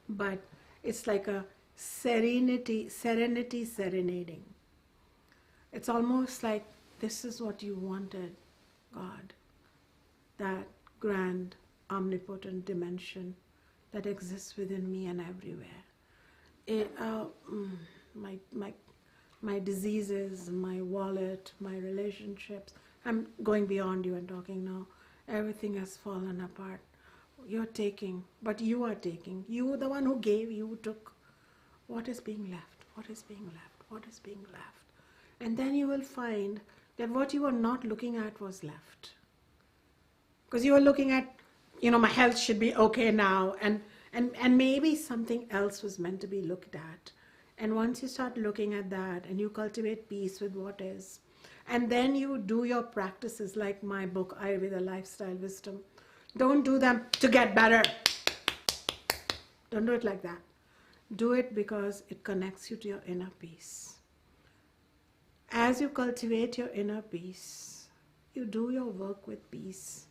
but it's like a serenity serenading. It's almost like this is what you wanted, God, that grand omnipotent dimension that exists within me and everywhere. My diseases, my wallet, my relationships, I'm going beyond you and talking now, everything has fallen apart. You're taking, but you are taking. You, the one who gave, you took. What is being left? What is being left? What is being left? And then you will find that what you were not looking at was left. Because you were looking at, my health should be okay now, and maybe something else was meant to be looked at. And once you start looking at that and you cultivate peace with what is, and then you do your practices like my book, Ayurveda Lifestyle Wisdom. Don't do them to get better. Don't do it like that. Do it because it connects you to your inner peace. As you cultivate your inner peace, you do your work with peace.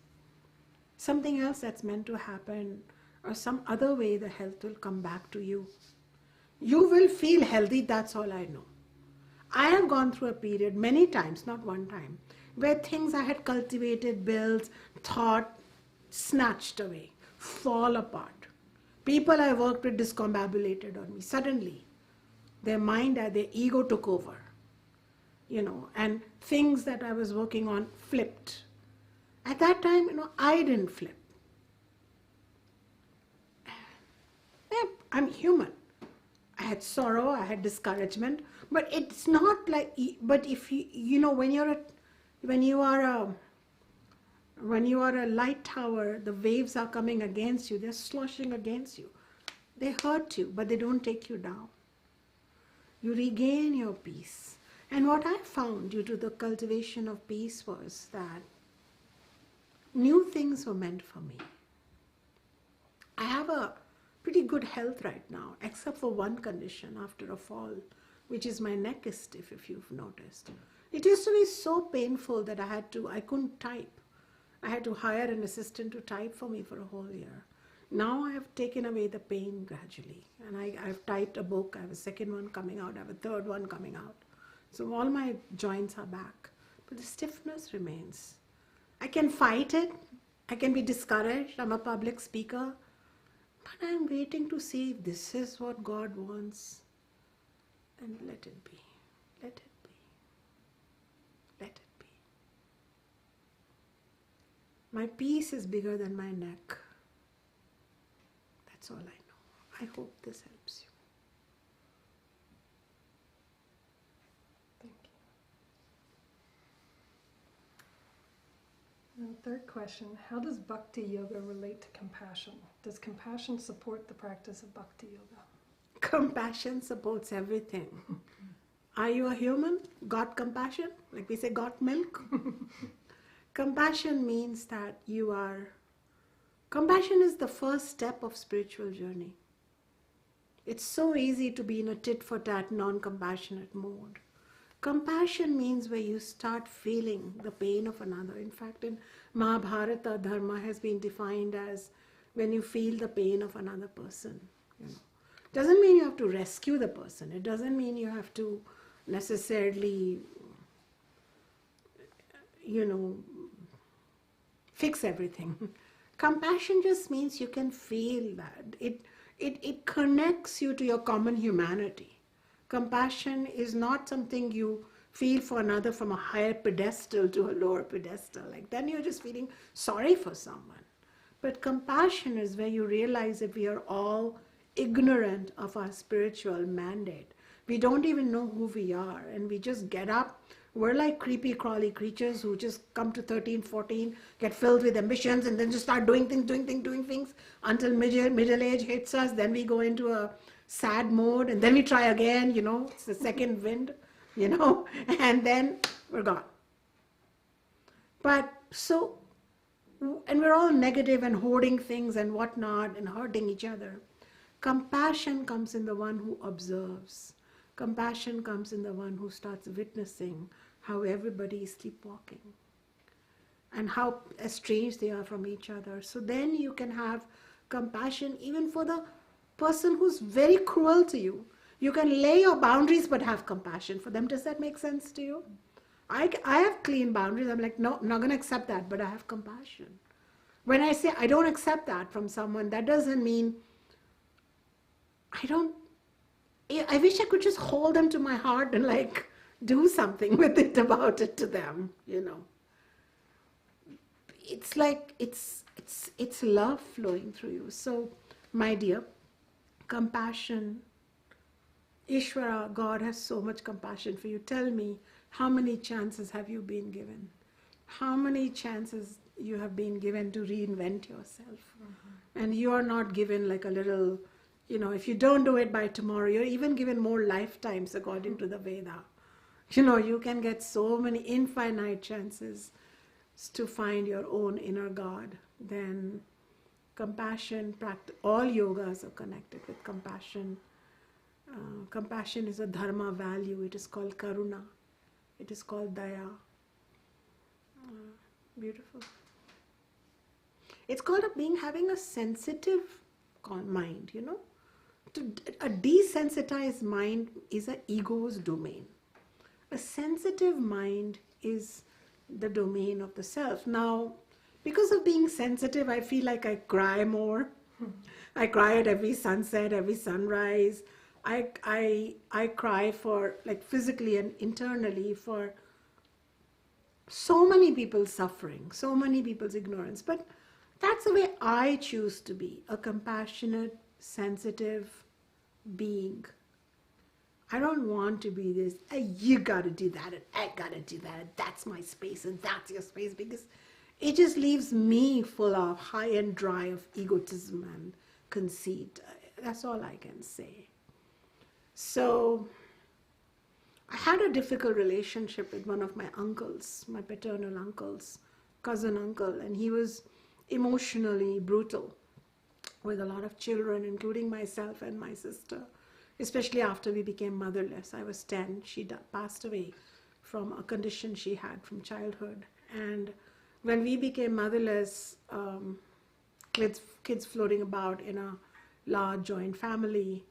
Something else that's meant to happen or some other way the health will come back to you. You will feel healthy, that's all I know. I have gone through a period many times, not one time, where things I had cultivated, built, thought, snatched away, fall apart. People I worked with discombobulated on me. Suddenly, their mind, their ego took over, and things that I was working on flipped. At that time, I didn't flip. I'm human. I had sorrow, I had discouragement, but it's not like, but if when you are When you are a light tower, the waves are coming against you, they're sloshing against you. They hurt you, but they don't take you down. You regain your peace. And what I found due to the cultivation of peace was that new things were meant for me. I have a pretty good health right now, except for one condition after a fall, which is my neck is stiff, if you've noticed. It used to be so painful that I couldn't type. I had to hire an assistant to type for me for a whole year. Now I have taken away the pain gradually, and I've typed a book. I have a second one coming out. I have a third one coming out. So all my joints are back, but the stiffness remains. I can fight it. I can be discouraged. I'm a public speaker, but I'm waiting to see if this is what God wants, and let it be. Let it be. Let it be. My peace is bigger than my neck. That's all I know. I hope this helps you. Thank you. And third question, how does Bhakti Yoga relate to compassion? Does compassion support the practice of Bhakti Yoga? Compassion supports everything. Are you a human? Got compassion? Like we say, got milk? Compassion means that compassion is the first step of spiritual journey. It's so easy to be in a tit-for-tat, non-compassionate mode. Compassion means where you start feeling the pain of another. In fact, in Mahabharata, dharma has been defined as when you feel the pain of another person. Doesn't mean you have to rescue the person. It doesn't mean you have to necessarily, fix everything. Compassion just means you can feel that. It connects you to your common humanity. Compassion is not something you feel for another from a higher pedestal to a lower pedestal. Like then you're just feeling sorry for someone. But compassion is where you realize that we are all ignorant of our spiritual mandate. We don't even know who we are, and we just get up. We're like creepy crawly creatures who just come to 13, 14, get filled with ambitions, and then just start doing things until middle age hits us. Then we go into a sad mode, and then we try again, it's the second wind, and then we're gone. And we're all negative and hoarding things and whatnot and hurting each other. Compassion comes in the one who observes. Compassion comes in the one who starts witnessing how everybody is sleepwalking and how estranged they are from each other. So then you can have compassion even for the person who's very cruel to you. You can lay your boundaries but have compassion for them. Does that make sense to you? I have clean boundaries. I'm like, no, I'm not going to accept that, but I have compassion. When I say I don't accept that from someone, that doesn't mean I wish I could just hold them to my heart and do something with it about it to them, It's like, it's love flowing through you. So, my dear, compassion, Ishvara, God has so much compassion for you. Tell me, how many chances have you been given? How many chances you have been given to reinvent yourself? Mm-hmm. And you are not given like a little, if you don't do it by tomorrow, you're even given more lifetimes according to the Veda. You can get so many infinite chances to find your own inner God. Then compassion, all yogas are connected with compassion. Compassion is a dharma value. It is called karuna. It is called daya. Beautiful. It's called having a sensitive mind, A desensitized mind is an ego's domain. A sensitive mind is the domain of the self. Now, because of being sensitive, I feel like I cry more. I cry at every sunset, every sunrise. I cry for, physically and internally, for so many people's suffering, so many people's ignorance. But that's the way I choose to be, a compassionate, sensitive being. I don't want to be this, you got to do that, and I got to do that, and that's my space, and that's your space, because it just leaves me full of high and dry of egotism and conceit. That's all I can say. So I had a difficult relationship with one of my uncles, my paternal uncles, cousin uncle, and he was emotionally brutal with a lot of children, including myself and my sister, especially after we became motherless. I was 10. She passed away from a condition she had from childhood. And when we became motherless, kids floating about in a large joint family,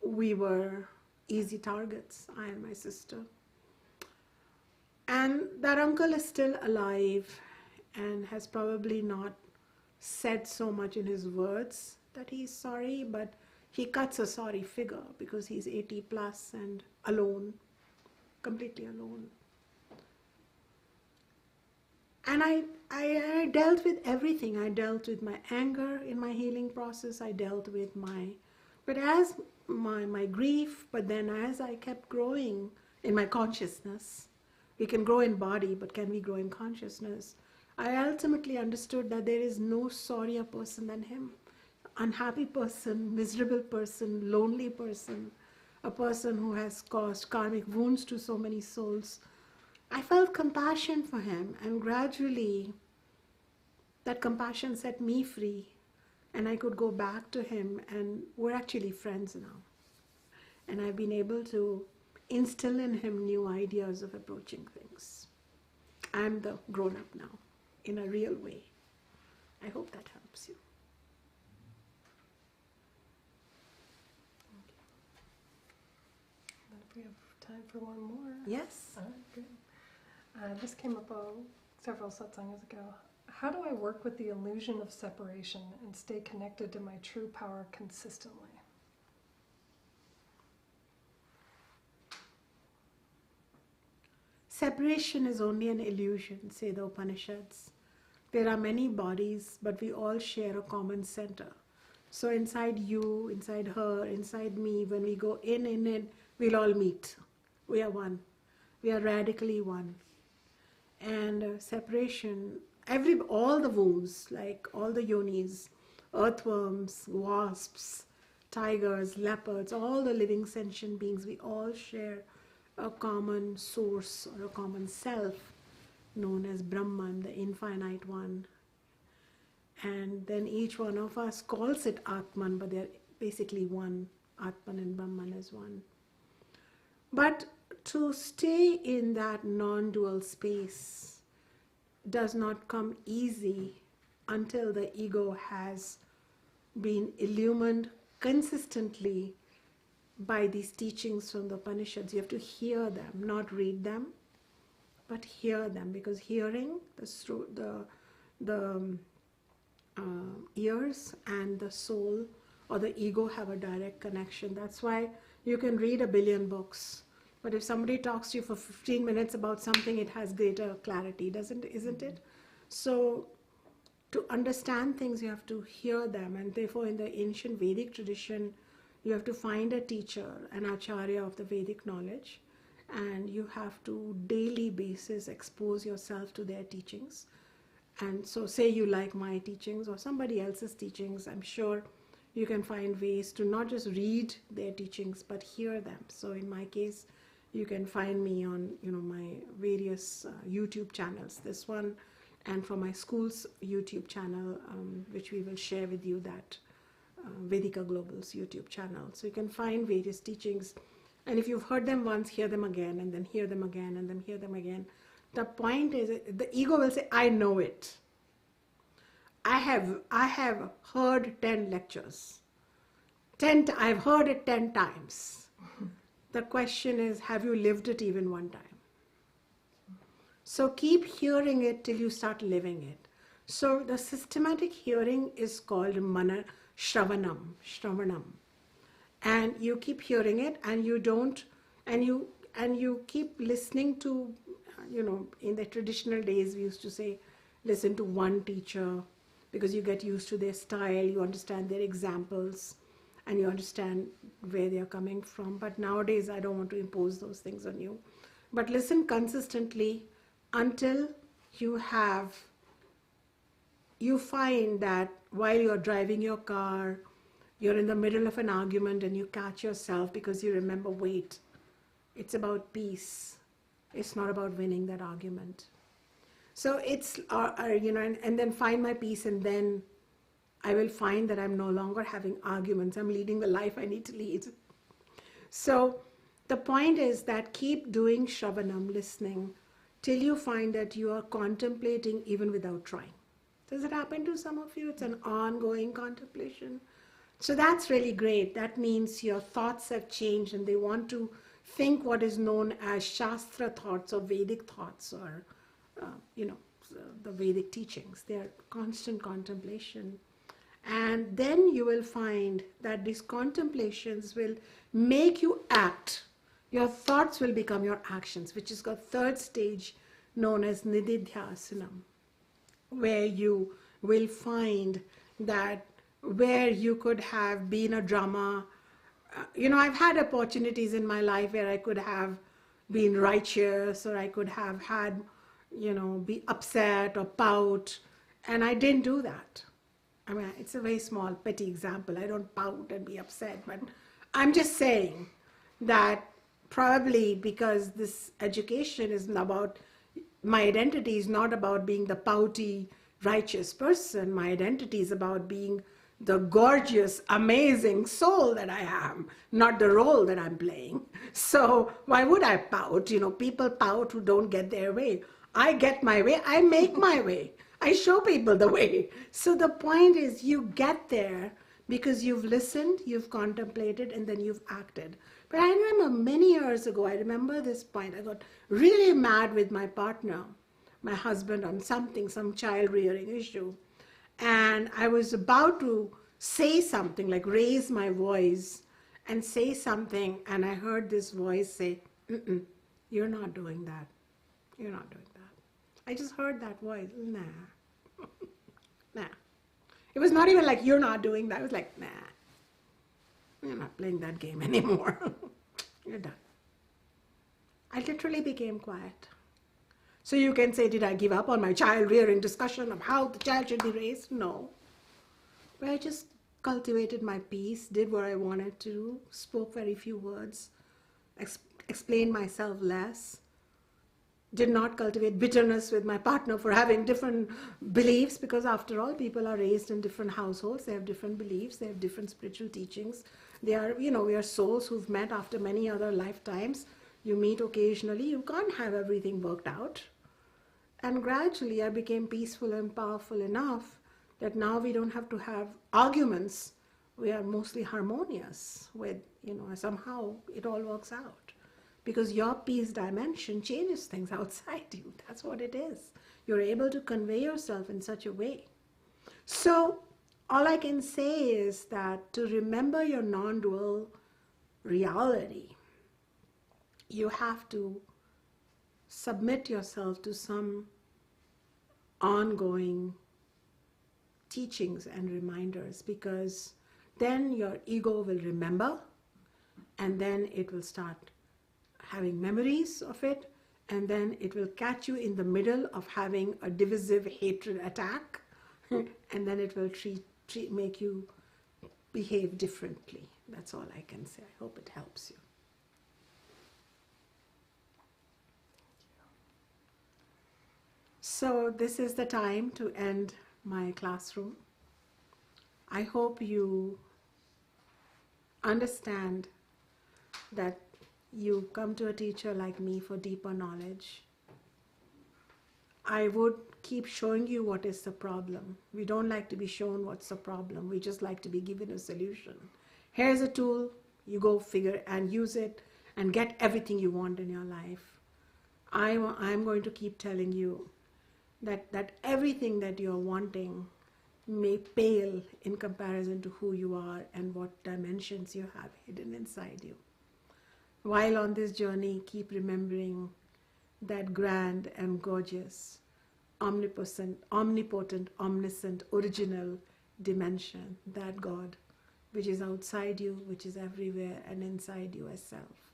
we were easy targets, I and my sister. And that uncle is still alive and has probably not said so much in his words that he's sorry, but he cuts a sorry figure because he's 80 plus and alone, completely alone. And I dealt with everything. I dealt with my anger in my healing process. I dealt with my grief, but then as I kept growing in my consciousness, we can grow in body, but can we grow in consciousness? I ultimately understood that there is no sorrier person than him. Unhappy person, miserable person, lonely person, a person who has caused karmic wounds to so many souls. I felt compassion for him, and gradually that compassion set me free, and I could go back to him, and we're actually friends now. And I've been able to instill in him new ideas of approaching things. I'm the grown-up now, in a real way. I hope that helps you. If we have time for one more. Yes. All right, good. This came up several satsangas ago. How do I work with the illusion of separation and stay connected to my true power consistently? Separation is only an illusion, say the Upanishads. There are many bodies, but we all share a common center. So inside you, inside her, inside me, when we go in it, we'll all meet. We are one. We are radically one. And separation, all the wounds, like all the yonis, earthworms, wasps, tigers, leopards, all the living sentient beings, we all share a common source or a common self known as Brahman, the infinite one. And then each one of us calls it Atman, but they're basically one. Atman and Brahman is one. But to stay in that non-dual space does not come easy until the ego has been illumined consistently by these teachings from the Upanishads. You have to hear them, not read them, but hear them, because hearing, the ears and the soul or the ego have a direct connection. That's why you can read 1 billion books, but if somebody talks to you for 15 minutes about something, it has greater clarity, isn't it? So to understand things, you have to hear them, and therefore in the ancient Vedic tradition, you have to find a teacher, an Acharya of the Vedic knowledge, and you have to daily basis expose yourself to their teachings. And so say you like my teachings or somebody else's teachings, I'm sure you can find ways to not just read their teachings, but hear them. So in my case, you can find me on my various YouTube channels, this one, and for my school's YouTube channel, which we will share with you, that Vedika Global's YouTube channel. So you can find various teachings, and if you've heard them once, hear them again, and then hear them again, and then hear them again. The point is, the ego will say, I know it. I have heard 10 lectures. I've heard it 10 times. The question is, have you lived it even one time? So keep hearing it till you start living it. So the systematic hearing is called Shravanam. And you keep hearing it, and you keep listening to, in the traditional days we used to say, listen to one teacher, because you get used to their style, you understand their examples, and you understand where they are coming from. But nowadays, I don't want to impose those things on you. But listen consistently until you find that while you're driving your car, you're in the middle of an argument and you catch yourself because you remember, wait, it's about peace. It's not about winning that argument. So it's, and then find my peace, and then I will find that I'm no longer having arguments. I'm leading the life I need to lead. So the point is that keep doing Shravanam, listening, till you find that you are contemplating even without trying. Does it happen to some of you? It's an ongoing contemplation. So that's really great. That means your thoughts have changed and they want to think what is known as Shastra thoughts or Vedic thoughts, or, the Vedic teachings. They are constant contemplation. And then you will find that these contemplations will make you act. Your thoughts will become your actions, which is the third stage known as Nididhyasanam, where you will find that where you could have been a drama. I've had opportunities in my life where I could have been righteous, or I could have had, be upset or pout, and I didn't do that. I mean, it's a very small, petty example. I don't pout and be upset, but I'm just saying that probably because this education is about, my identity is not about being the pouty, righteous person. My identity is about being the gorgeous, amazing soul that I am, not the role that I'm playing. So why would I pout? People pout who don't get their way. I get my way. I make my way. I show people the way. So the point is, you get there because you've listened, you've contemplated, and then you've acted. But I remember many years ago, I remember this point, I got really mad with my partner, my husband, on something, some child rearing issue. And I was about to say something, like raise my voice and say something, and I heard this voice say, you're not doing that. You're not doing that. I just heard that voice. Nah. Nah. It was not even like, you're not doing that. I was like, nah. You're not playing that game anymore. You're done. I literally became quiet. So you can say, did I give up on my child rearing discussion of how the child should be raised? No. But I just cultivated my peace, did what I wanted to do, spoke very few words, explained myself less, did not cultivate bitterness with my partner for having different beliefs, because after all, people are raised in different households, they have different beliefs, they have different spiritual teachings. They are, we are souls who've met after many other lifetimes. You meet occasionally, you can't have everything worked out. And gradually I became peaceful and powerful enough that now we don't have to have arguments. We are mostly harmonious with, somehow it all works out. Because your peace dimension changes things outside you. That's what it is. You're able to convey yourself in such a way. So all I can say is that to remember your non-dual reality, you have to submit yourself to some ongoing teachings and reminders, because then your ego will remember, and then it will start having memories of it, and then it will catch you in the middle of having a divisive hatred attack, and then it will make you behave differently. That's all I can say. I hope it helps you. So this is the time to end my classroom. I hope you understand that you come to a teacher like me for deeper knowledge. I would keep showing you what is the problem. We don't like to be shown what's the problem. We just like to be given a solution. Here's a tool, you go figure and use it and get everything you want in your life. I'm going to keep telling you that everything that you're wanting may pale in comparison to who you are and what dimensions you have hidden inside you. While on this journey, keep remembering that grand and gorgeous, omnipotent, omniscient, original dimension, that God, which is outside you, which is everywhere, and inside you as self.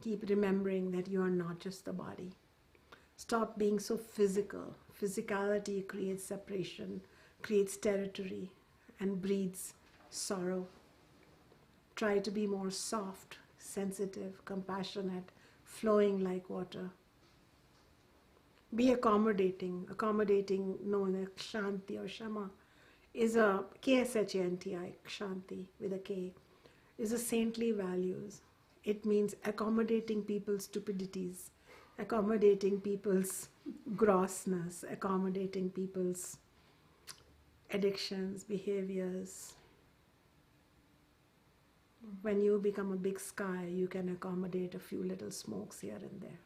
Keep remembering that you are not just the body. Stop being so physical. Physicality creates separation, creates territory, and breeds sorrow. Try to be more soft, sensitive, compassionate, flowing like water. Be accommodating. Accommodating, known as Kshanti or Shama, is a Kshanti, Kshanti with a K, is a saintly values. It means accommodating people's stupidities, accommodating people's grossness, accommodating people's addictions, behaviors. When you become a big sky, you can accommodate a few little smokes here and there.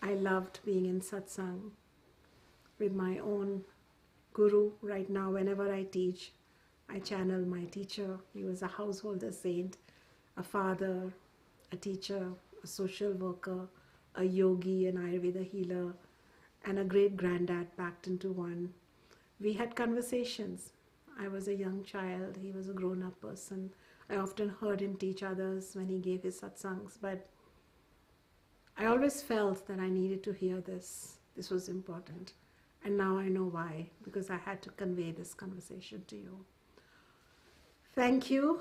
I loved being in satsang with my own guru. Right now, whenever I teach, I channel my teacher. He was a householder saint, a father, a teacher, a social worker, a yogi, an Ayurveda healer, and a great granddad packed into one. We had conversations. I was a young child. He was a grown-up person. I often heard him teach others when he gave his satsangs, but I always felt that I needed to hear this. This was important. And now I know why, because I had to convey this conversation to you. Thank you.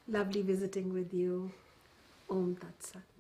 Lovely visiting with you. Om Tat Sat.